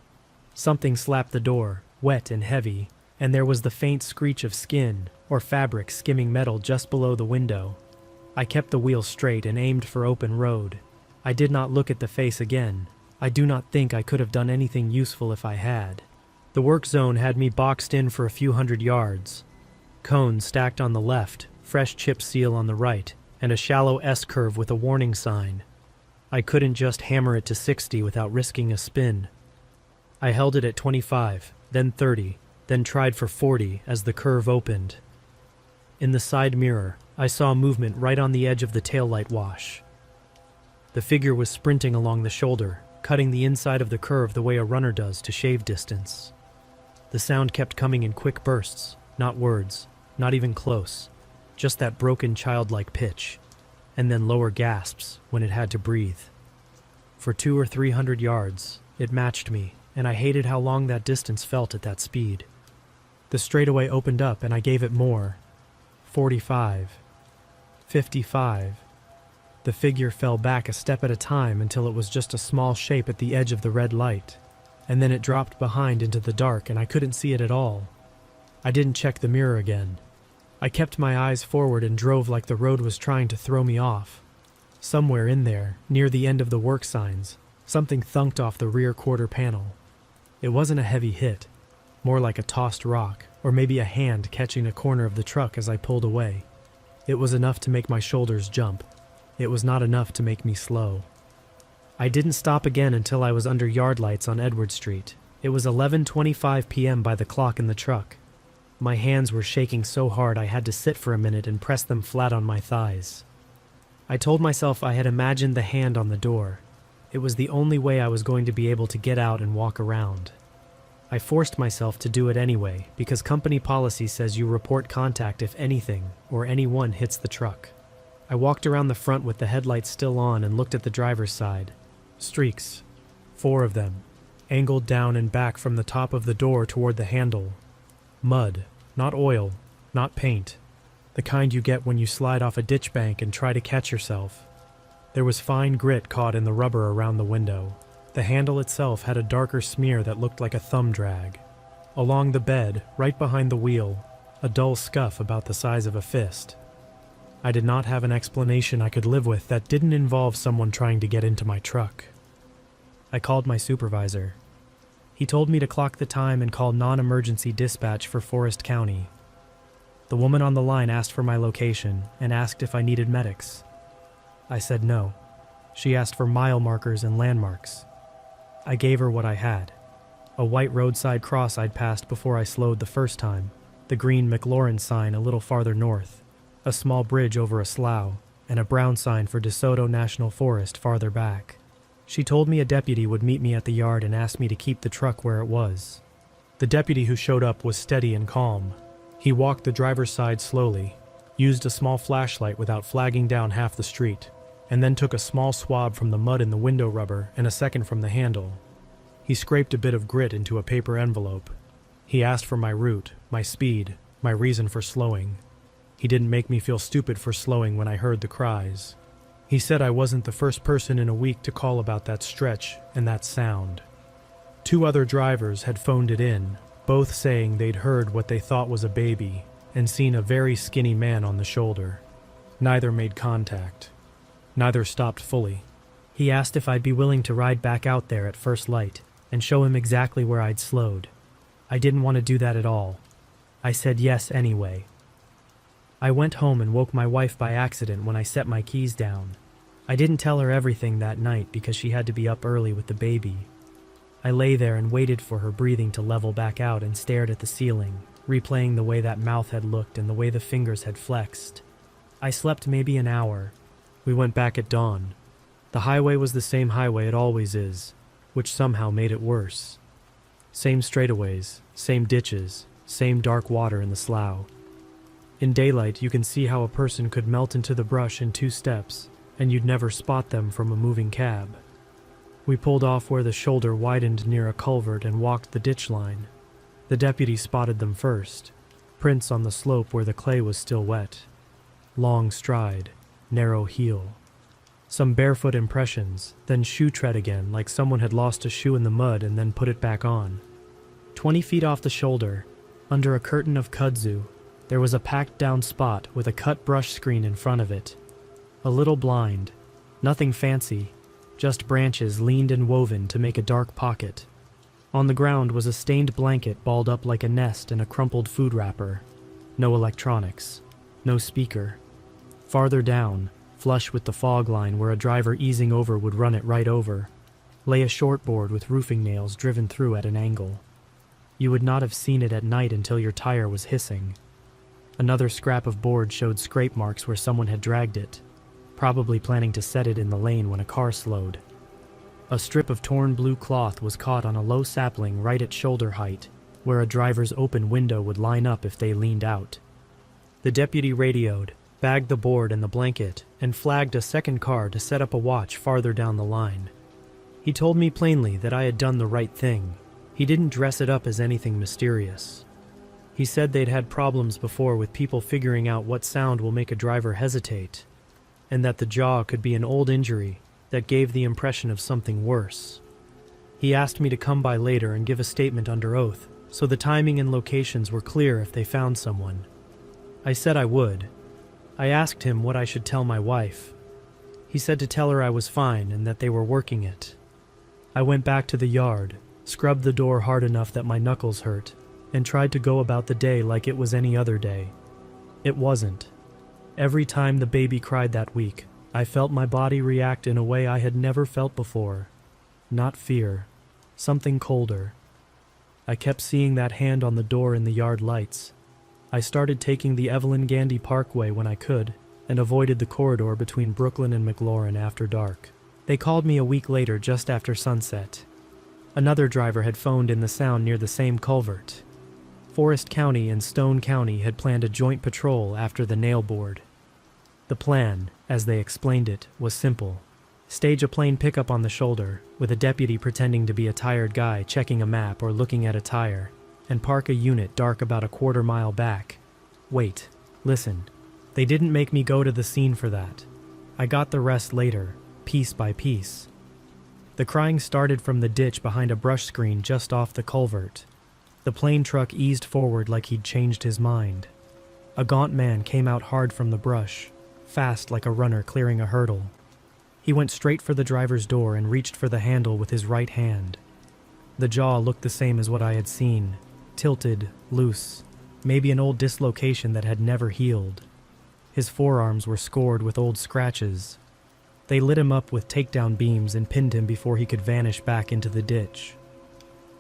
Something slapped the door, wet and heavy, and there was the faint screech of skin or fabric skimming metal just below the window. I kept the wheel straight and aimed for open road. I did not look at the face again. I do not think I could have done anything useful if I had. The work zone had me boxed in for a few 100 yards. Cones stacked on the left, fresh chip seal on the right, and a shallow S-curve with a warning sign. I couldn't just hammer it to 60 without risking a spin. I held it at 25, then 30, then tried for 40 as the curve opened. In the side mirror, I saw movement right on the edge of the taillight wash. The figure was sprinting along the shoulder, cutting the inside of the curve the way a runner does to shave distance. The sound kept coming in quick bursts, not words, not even close, just that broken childlike pitch, and then lower gasps when it had to breathe. For 200 or 300 yards, it matched me, and I hated how long that distance felt at that speed. The straightaway opened up and I gave it more. 45. 55. The figure fell back a step at a time until it was just a small shape at the edge of the red light, and then it dropped behind into the dark and I couldn't see it at all. I didn't check the mirror again. I kept my eyes forward and drove like the road was trying to throw me off. Somewhere in there, near the end of the work signs, something thunked off the rear quarter panel. It wasn't a heavy hit, more like a tossed rock, or maybe a hand catching a corner of the truck as I pulled away. It was enough to make my shoulders jump. It was not enough to make me slow. I didn't stop again until I was under yard lights on Edward Street. It was 11:25 p.m. by the clock in the truck. My hands were shaking so hard I had to sit for a minute and press them flat on my thighs. I told myself I had imagined the hand on the door. It was the only way I was going to be able to get out and walk around. I forced myself to do it anyway because company policy says you report contact if anything or anyone hits the truck. I walked around the front with the headlights still on and looked at the driver's side. Streaks. 4 of them. Angled down and back from the top of the door toward the handle. Mud. Not oil. Not paint. The kind you get when you slide off a ditch bank and try to catch yourself. There was fine grit caught in the rubber around the window. The handle itself had a darker smear that looked like a thumb drag. Along the bed, right behind the wheel, a dull scuff about the size of a fist. I did not have an explanation I could live with that didn't involve someone trying to get into my truck. I called my supervisor. He told me to clock the time and call non-emergency dispatch for Forest County. The woman on the line asked for my location and asked if I needed medics. I said no. She asked for mile markers and landmarks. I gave her what I had. A white roadside cross I'd passed before I slowed the first time, the green McLaurin sign a little farther north, a small bridge over a slough, and a brown sign for DeSoto National Forest farther back. She told me a deputy would meet me at the yard and asked me to keep the truck where it was. The deputy who showed up was steady and calm. He walked the driver's side slowly, used a small flashlight without flagging down half the street, and then took a small swab from the mud in the window rubber and a second from the handle. He scraped a bit of grit into a paper envelope. He asked for my route, my speed, my reason for slowing. He didn't make me feel stupid for slowing when I heard the cries. He said I wasn't the first person in a week to call about that stretch and that sound. 2 other drivers had phoned it in, both saying they'd heard what they thought was a baby and seen a very skinny man on the shoulder. Neither made contact. Neither stopped fully. He asked if I'd be willing to ride back out there at first light and show him exactly where I'd slowed. I didn't want to do that at all. I said yes anyway. I went home and woke my wife by accident when I set my keys down. I didn't tell her everything that night because she had to be up early with the baby. I lay there and waited for her breathing to level back out and stared at the ceiling, replaying the way that mouth had looked and the way the fingers had flexed. I slept maybe an hour. We went back at dawn. The highway was the same highway it always is, which somehow made it worse. Same straightaways, same ditches, same dark water in the slough. In daylight, you can see how a person could melt into the brush in 2 steps, and you'd never spot them from a moving cab. We pulled off where the shoulder widened near a culvert and walked the ditch line. The deputy spotted them first, prints on the slope where the clay was still wet. Long stride, narrow heel. Some barefoot impressions, then shoe tread again like someone had lost a shoe in the mud and then put it back on. 20 feet off the shoulder, under a curtain of kudzu, there was a packed-down spot with a cut brush screen in front of it. A little blind, nothing fancy, just branches leaned and woven to make a dark pocket. On the ground was a stained blanket balled up like a nest in a crumpled food wrapper. No electronics, no speaker. Farther down, flush with the fog line where a driver easing over would run it right over, lay a shortboard with roofing nails driven through at an angle. You would not have seen it at night until your tire was hissing. Another scrap of board showed scrape marks where someone had dragged it, probably planning to set it in the lane when a car slowed. A strip of torn blue cloth was caught on a low sapling right at shoulder height, where a driver's open window would line up if they leaned out. The deputy radioed, bagged the board and the blanket, and flagged a second car to set up a watch farther down the line. He told me plainly that I had done the right thing. He didn't dress it up as anything mysterious. He said they'd had problems before with people figuring out what sound will make a driver hesitate, and that the jaw could be an old injury that gave the impression of something worse. He asked me to come by later and give a statement under oath, so the timing and locations were clear if they found someone. I said I would. I asked him what I should tell my wife. He said to tell her I was fine and that they were working it. I went back to the yard, scrubbed the door hard enough that my knuckles hurt, and tried to go about the day like it was any other day. It wasn't. Every time the baby cried that week, I felt my body react in a way I had never felt before. Not fear, something colder. I kept seeing that hand on the door in the yard lights. I started taking the Evelyn Gandy Parkway when I could, and avoided the corridor between Brooklyn and McLaurin after dark. They called me a week later just after sunset. Another driver had phoned in the sound near the same culvert. Forest County and Stone County had planned a joint patrol after the nail board. The plan, as they explained it, was simple. Stage a plain pickup on the shoulder, with a deputy pretending to be a tired guy checking a map or looking at a tire, and park a unit dark about a quarter-mile back. Wait, listen. They didn't make me go to the scene for that. I got the rest later, piece by piece. The crying started from the ditch behind a brush screen just off the culvert. The plane truck eased forward like he'd changed his mind. A gaunt man came out hard from the brush, fast like a runner clearing a hurdle. He went straight for the driver's door and reached for the handle with his right hand. The jaw looked the same as what I had seen, tilted, loose, maybe an old dislocation that had never healed. His forearms were scored with old scratches. They lit him up with takedown beams and pinned him before he could vanish back into the ditch.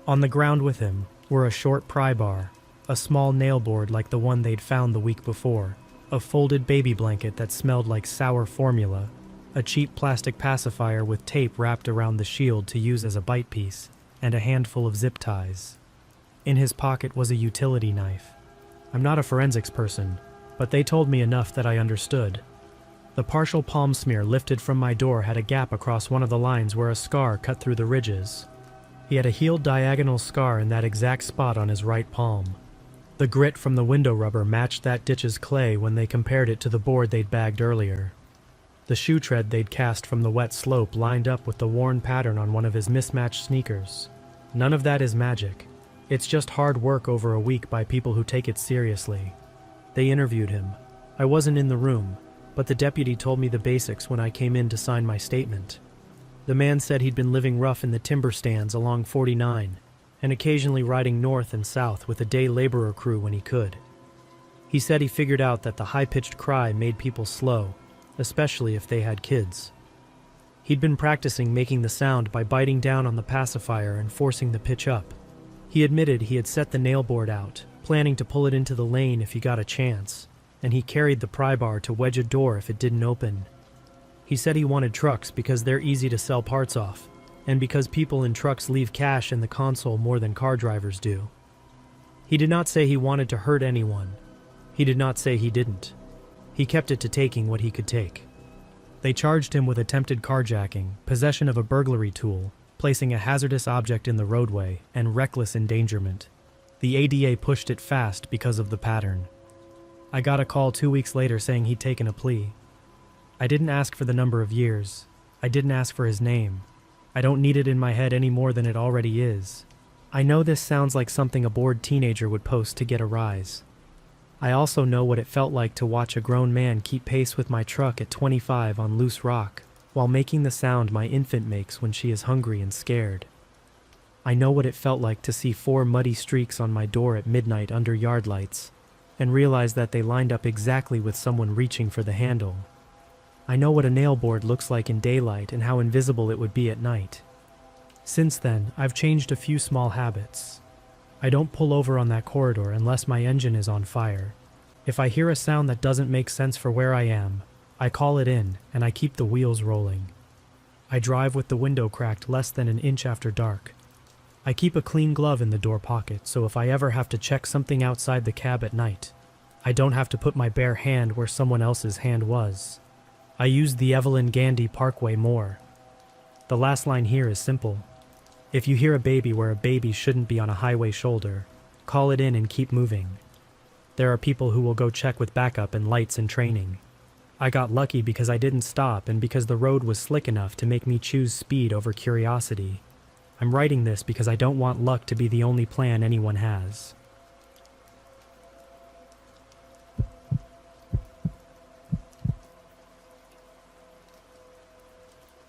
On the ground with him were a short pry bar, a small nail board like the one they'd found the week before, a folded baby blanket that smelled like sour formula, a cheap plastic pacifier with tape wrapped around the shield to use as a bite piece, and a handful of zip ties. In his pocket was a utility knife. I'm not a forensics person, but they told me enough that I understood. The partial palm smear lifted from my door had a gap across one of the lines where a scar cut through the ridges. He had a healed diagonal scar in that exact spot on his right palm. The grit from the window rubber matched that ditch's clay when they compared it to the board they'd bagged earlier. The shoe tread they'd cast from the wet slope lined up with the worn pattern on one of his mismatched sneakers. None of that is magic. It's just hard work over a week by people who take it seriously. They interviewed him. I wasn't in the room, but the deputy told me the basics when I came in to sign my statement. The man said he'd been living rough in the timber stands along 49, and occasionally riding north and south with a day laborer crew when he could. He said he figured out that the high-pitched cry made people slow, especially if they had kids. He'd been practicing making the sound by biting down on the pacifier and forcing the pitch up. He admitted he had set the nail board out, planning to pull it into the lane if he got a chance, and he carried the pry bar to wedge a door if it didn't open. He said he wanted trucks because they're easy to sell parts off, and because people in trucks leave cash in the console more than car drivers do. He did not say he wanted to hurt anyone. He did not say he didn't. He kept it to taking what he could take. They charged him with attempted carjacking, possession of a burglary tool, placing a hazardous object in the roadway, and reckless endangerment. The ADA pushed it fast because of the pattern. I got a call 2 weeks later saying he'd taken a plea. I didn't ask for the number of years. I didn't ask for his name. I don't need it in my head any more than it already is. I know this sounds like something a bored teenager would post to get a rise. I also know what it felt like to watch a grown man keep pace with my truck at 25 on loose rock, while making the sound my infant makes when she is hungry and scared. I know what it felt like to see 4 muddy streaks on my door at midnight under yard lights, and realize that they lined up exactly with someone reaching for the handle. I know what a nail board looks like in daylight and how invisible it would be at night. Since then, I've changed a few small habits. I don't pull over on that corridor unless my engine is on fire. If I hear a sound that doesn't make sense for where I am, I call it in and I keep the wheels rolling. I drive with the window cracked less than an inch after dark. I keep a clean glove in the door pocket so if I ever have to check something outside the cab at night, I don't have to put my bare hand where someone else's hand was. I use the Evelyn Gandhi Parkway more. The last line here is simple. If you hear a baby where a baby shouldn't be on a highway shoulder, call it in and keep moving. There are people who will go check with backup and lights and training. I got lucky because I didn't stop and because the road was slick enough to make me choose speed over curiosity. I'm writing this because I don't want luck to be the only plan anyone has.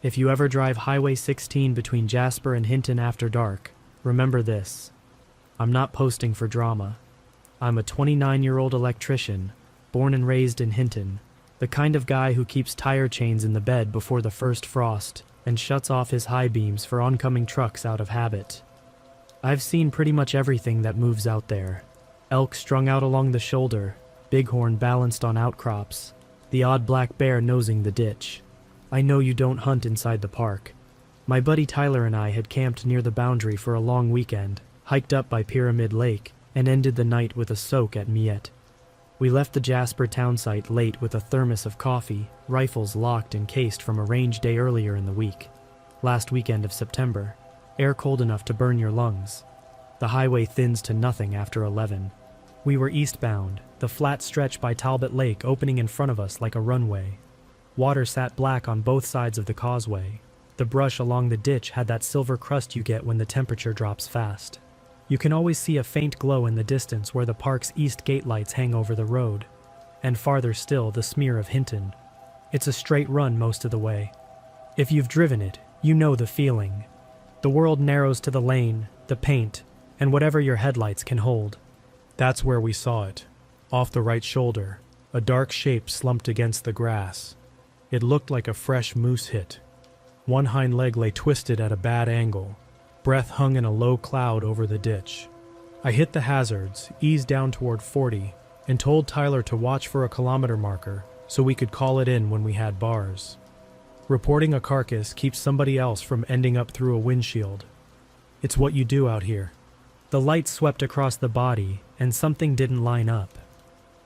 If you ever drive Highway 16 between Jasper and Hinton after dark, remember this. I'm not posting for drama. I'm a 29-year-old electrician, born and raised in Hinton, the kind of guy who keeps tire chains in the bed before the first frost and shuts off his high beams for oncoming trucks out of habit. I've seen pretty much everything that moves out there. Elk strung out along the shoulder, bighorn balanced on outcrops, the odd black bear nosing the ditch. I know you don't hunt inside the park. My buddy Tyler and I had camped near the boundary for a long weekend, hiked up by Pyramid Lake, and ended the night with a soak at Miette. We left the Jasper town site late with a thermos of coffee, rifles locked and cased from a range day earlier in the week. Last weekend of September. Air cold enough to burn your lungs. The highway thins to nothing after 11. We were eastbound, the flat stretch by Talbot Lake opening in front of us like a runway. Water sat black on both sides of the causeway. The brush along the ditch had that silver crust you get when the temperature drops fast. You can always see a faint glow in the distance where the park's east gate lights hang over the road, and farther still the smear of Hinton. It's a straight run most of the way. If you've driven it, you know the feeling. The world narrows to the lane, the paint, and whatever your headlights can hold. That's where we saw it. Off the right shoulder, a dark shape slumped against the grass. It looked like a fresh moose hit. One hind leg lay twisted at a bad angle. Breath hung in a low cloud over the ditch. I hit the hazards, eased down toward 40, and told Tyler to watch for a kilometer marker so we could call it in when we had bars. Reporting a carcass keeps somebody else from ending up through a windshield. It's what you do out here. The light swept across the body, and something didn't line up.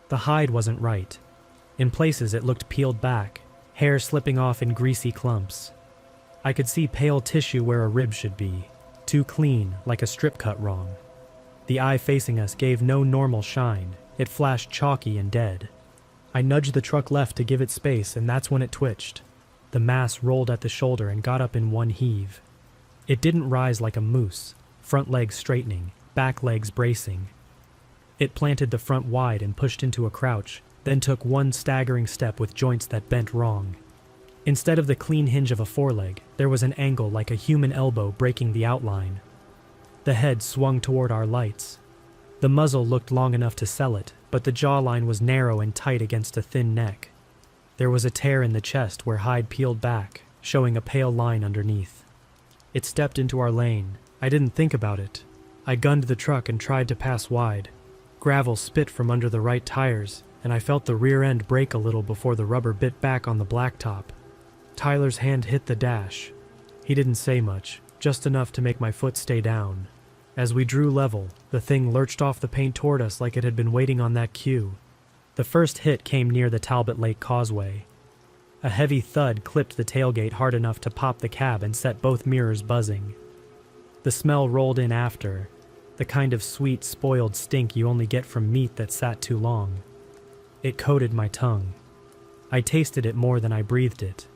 The hide wasn't right. In places it looked peeled back, hair slipping off in greasy clumps. I could see pale tissue where a rib should be, too clean, like a strip cut wrong. The eye facing us gave no normal shine. It flashed chalky and dead. I nudged the truck left to give it space, and that's when it twitched. The mass rolled at the shoulder and got up in one heave. It didn't rise like a moose, front legs straightening, back legs bracing. It planted the front wide and pushed into a crouch, then took one staggering step with joints that bent wrong. Instead of the clean hinge of a foreleg, there was an angle like a human elbow breaking the outline. The head swung toward our lights. The muzzle looked long enough to sell it, but the jawline was narrow and tight against a thin neck. There was a tear in the chest where hide peeled back, showing a pale line underneath. It stepped into our lane. I didn't think about it. I gunned the truck and tried to pass wide. Gravel spit from under the right tires, and I felt the rear end break a little before the rubber bit back on the blacktop. Tyler's hand hit the dash. He didn't say much, just enough to make my foot stay down. As we drew level, the thing lurched off the paint toward us like it had been waiting on that cue. The first hit came near the Talbot Lake Causeway. A heavy thud clipped the tailgate hard enough to pop the cab and set both mirrors buzzing. The smell rolled in after, the kind of sweet, spoiled stink you only get from meat that sat too long. It coated my tongue. I tasted it more than I breathed it.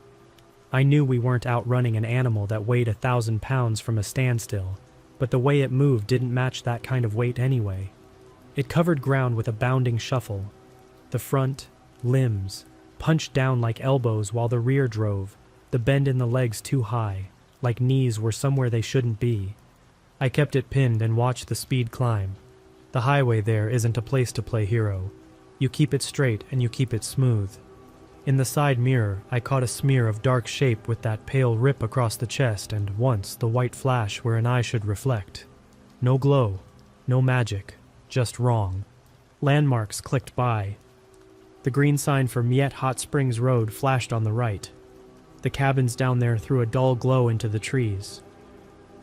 I knew we weren't outrunning an animal that weighed 1,000 pounds from a standstill, but the way it moved didn't match that kind of weight anyway. It covered ground with a bounding shuffle. The front, limbs, punched down like elbows while the rear drove, the bend in the legs too high, like knees were somewhere they shouldn't be. I kept it pinned and watched the speed climb. The highway there isn't a place to play hero. You keep it straight and you keep it smooth. In the side mirror, I caught a smear of dark shape with that pale rip across the chest and once the white flash where an eye should reflect. No glow, no magic, just wrong. Landmarks clicked by. The green sign for Miette Hot Springs Road flashed on the right. The cabins down there threw a dull glow into the trees.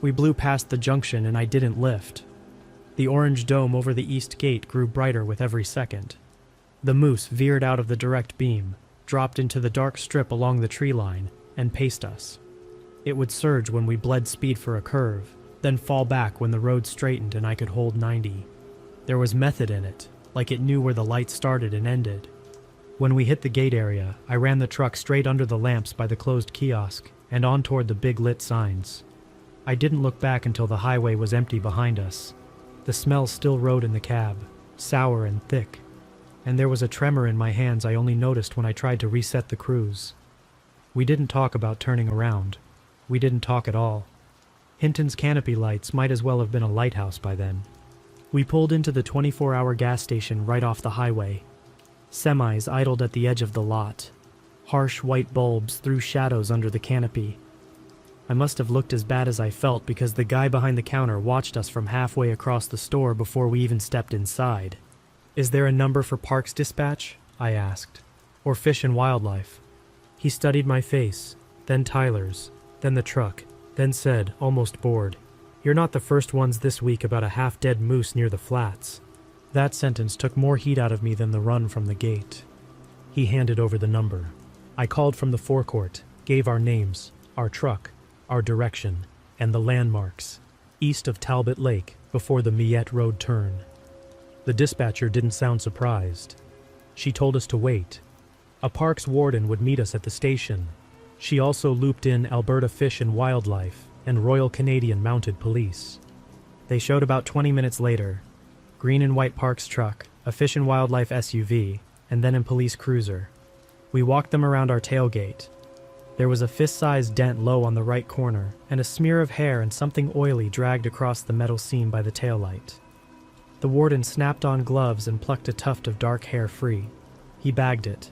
We blew past the junction and I didn't lift. The orange dome over the east gate grew brighter with every second. The moose veered out of the direct beam, dropped into the dark strip along the tree line, and paced us. It would surge when we bled speed for a curve, then fall back when the road straightened and I could hold 90. There was method in it, like it knew where the light started and ended. When we hit the gate area, I ran the truck straight under the lamps by the closed kiosk and on toward the big lit signs. I didn't look back until the highway was empty behind us. The smell still rode in the cab, sour and thick, and there was a tremor in my hands I only noticed when I tried to reset the cruise. We didn't talk about turning around. We didn't talk at all. Hinton's canopy lights might as well have been a lighthouse by then. We pulled into the 24-hour gas station right off the highway. Semis idled at the edge of the lot. Harsh white bulbs threw shadows under the canopy. I must have looked as bad as I felt because the guy behind the counter watched us from halfway across the store before we even stepped inside. "Is there a number for Parks Dispatch?" I asked. "Or Fish and Wildlife?" He studied my face, then Tyler's, then the truck, then said, almost bored, "You're not the first ones this week about a half-dead moose near the flats." That sentence took more heat out of me than the run from the gate. He handed over the number. I called from the forecourt, gave our names, our truck, our direction, and the landmarks, east of Talbot Lake before the Miette Road turn. The dispatcher didn't sound surprised. She told us to wait. A parks warden would meet us at the station. She also looped in Alberta Fish and Wildlife and Royal Canadian Mounted Police. They showed about 20 minutes later. Green and white parks truck, a Fish and Wildlife SUV, and then a police cruiser. We walked them around our tailgate. There was a fist-sized dent low on the right corner, and a smear of hair and something oily dragged across the metal seam by the taillight. The warden snapped on gloves and plucked a tuft of dark hair free. He bagged it.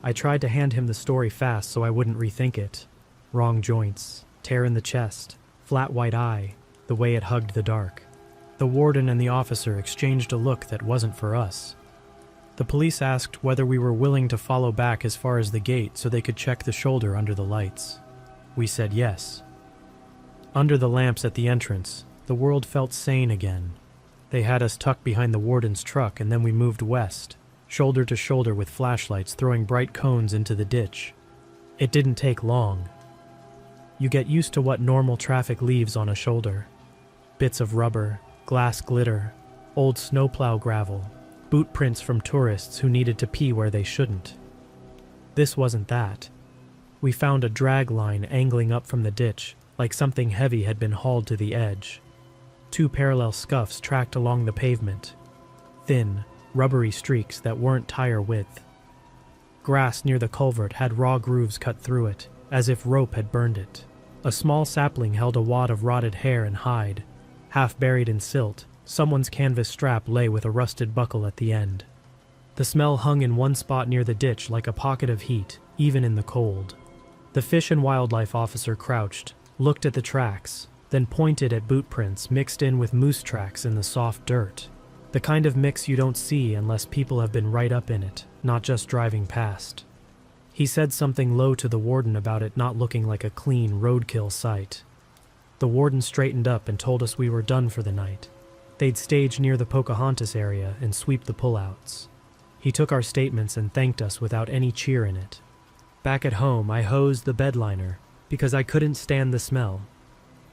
I tried to hand him the story fast so I wouldn't rethink it. Wrong joints, tear in the chest, flat white eye, the way it hugged the dark. The warden and the officer exchanged a look that wasn't for us. The police asked whether we were willing to follow back as far as the gate so they could check the shoulder under the lights. We said yes. Under the lamps at the entrance, the world felt sane again. They had us tucked behind the warden's truck, and then we moved west, shoulder to shoulder with flashlights throwing bright cones into the ditch. It didn't take long. You get used to what normal traffic leaves on a shoulder. Bits of rubber, glass glitter, old snowplow gravel, boot prints from tourists who needed to pee where they shouldn't. This wasn't that. We found a drag line angling up from the ditch, like something heavy had been hauled to the edge. 2 parallel scuffs tracked along the pavement. Thin, rubbery streaks that weren't tire width. Grass near the culvert had raw grooves cut through it, as if rope had burned it. A small sapling held a wad of rotted hair and hide. Half buried in silt, someone's canvas strap lay with a rusted buckle at the end. The smell hung in one spot near the ditch like a pocket of heat, even in the cold. The Fish and Wildlife officer crouched, looked at the tracks, then pointed at boot prints mixed in with moose tracks in the soft dirt. The kind of mix you don't see unless people have been right up in it, not just driving past. He said something low to the warden about it not looking like a clean roadkill site. The warden straightened up and told us we were done for the night. They'd stage near the Pocahontas area and sweep the pullouts. He took our statements and thanked us without any cheer in it. Back at home, I hosed the bedliner because I couldn't stand the smell.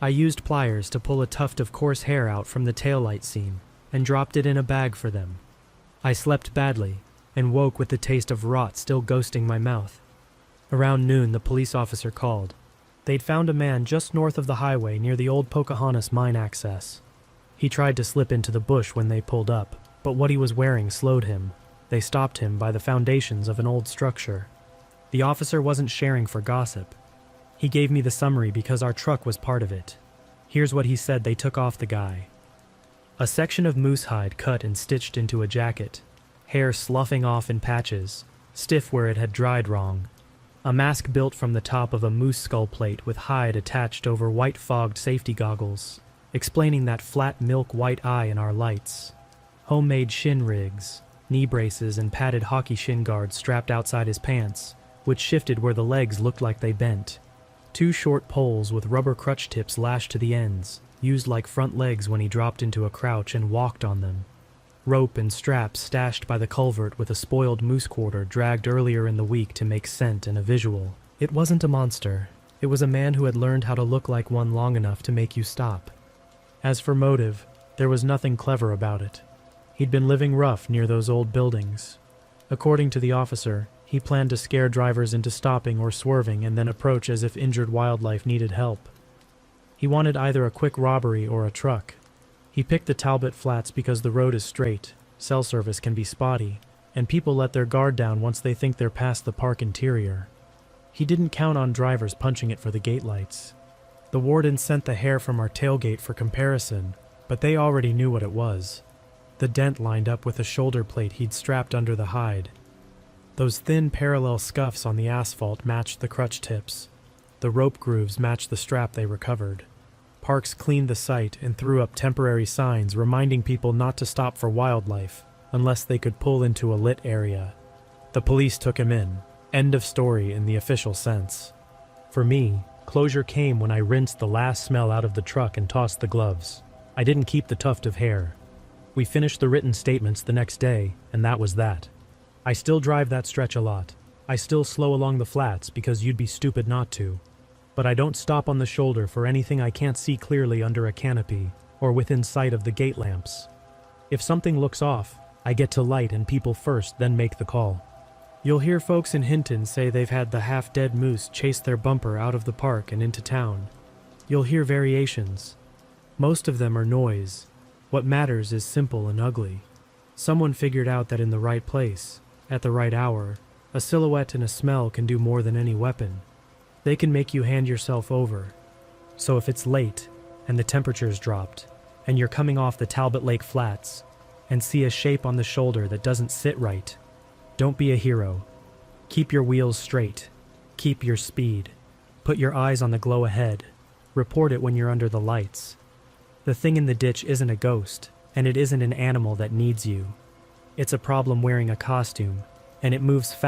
I used pliers to pull a tuft of coarse hair out from the taillight seam and dropped it in a bag for them. I slept badly and woke with the taste of rot still ghosting my mouth. Around noon, the police officer called. They'd found a man just north of the highway near the old Pocahontas mine access. He tried to slip into the bush when they pulled up, but what he was wearing slowed him. They stopped him by the foundations of an old structure. The officer wasn't sharing for gossip. He gave me the summary because our truck was part of it. Here's what he said they took off the guy. A section of moose hide cut and stitched into a jacket. Hair sloughing off in patches, stiff where it had dried wrong. A mask built from the top of a moose skull plate with hide attached over white-fogged safety goggles, explaining that flat milk white eye in our lights. Homemade shin rigs, knee braces and padded hockey shin guards strapped outside his pants, which shifted where the legs looked like they bent. 2 short poles with rubber crutch tips lashed to the ends, used like front legs when he dropped into a crouch and walked on them. Rope and straps stashed by the culvert with a spoiled moose quarter dragged earlier in the week to make scent and a visual. It wasn't a monster. It was a man who had learned how to look like one long enough to make you stop. As for motive, there was nothing clever about it. He'd been living rough near those old buildings. According to the officer, he planned to scare drivers into stopping or swerving and then approach as if injured wildlife needed help. He wanted either a quick robbery or a truck. He picked the Talbot Flats because the road is straight, cell service can be spotty, and people let their guard down once they think they're past the park interior. He didn't count on drivers punching it for the gate lights. The warden sent the hair from our tailgate for comparison, but they already knew what it was. The dent lined up with a shoulder plate he'd strapped under the hide. Those thin parallel scuffs on the asphalt matched the crutch tips. The rope grooves matched the strap they recovered. Parks cleaned the site and threw up temporary signs reminding people not to stop for wildlife unless they could pull into a lit area. The police took him in. End of story in the official sense. For me, closure came when I rinsed the last smell out of the truck and tossed the gloves. I didn't keep the tuft of hair. We finished the written statements the next day, and that was that. I still drive that stretch a lot. I still slow along the flats because you'd be stupid not to. But I don't stop on the shoulder for anything I can't see clearly under a canopy or within sight of the gate lamps. If something looks off, I get to light and people first, then make the call. You'll hear folks in Hinton say they've had the half-dead moose chase their bumper out of the park and into town. You'll hear variations. Most of them are noise. What matters is simple and ugly. Someone figured out that in the right place, at the right hour, a silhouette and a smell can do more than any weapon. They can make you hand yourself over. So if it's late and the temperature's dropped and you're coming off the Talbot Lake Flats and see a shape on the shoulder that doesn't sit right, don't be a hero. Keep your wheels straight. Keep your speed. Put your eyes on the glow ahead. Report it when you're under the lights. The thing in the ditch isn't a ghost, and it isn't an animal that needs you. It's a problem wearing a costume, and it moves fast.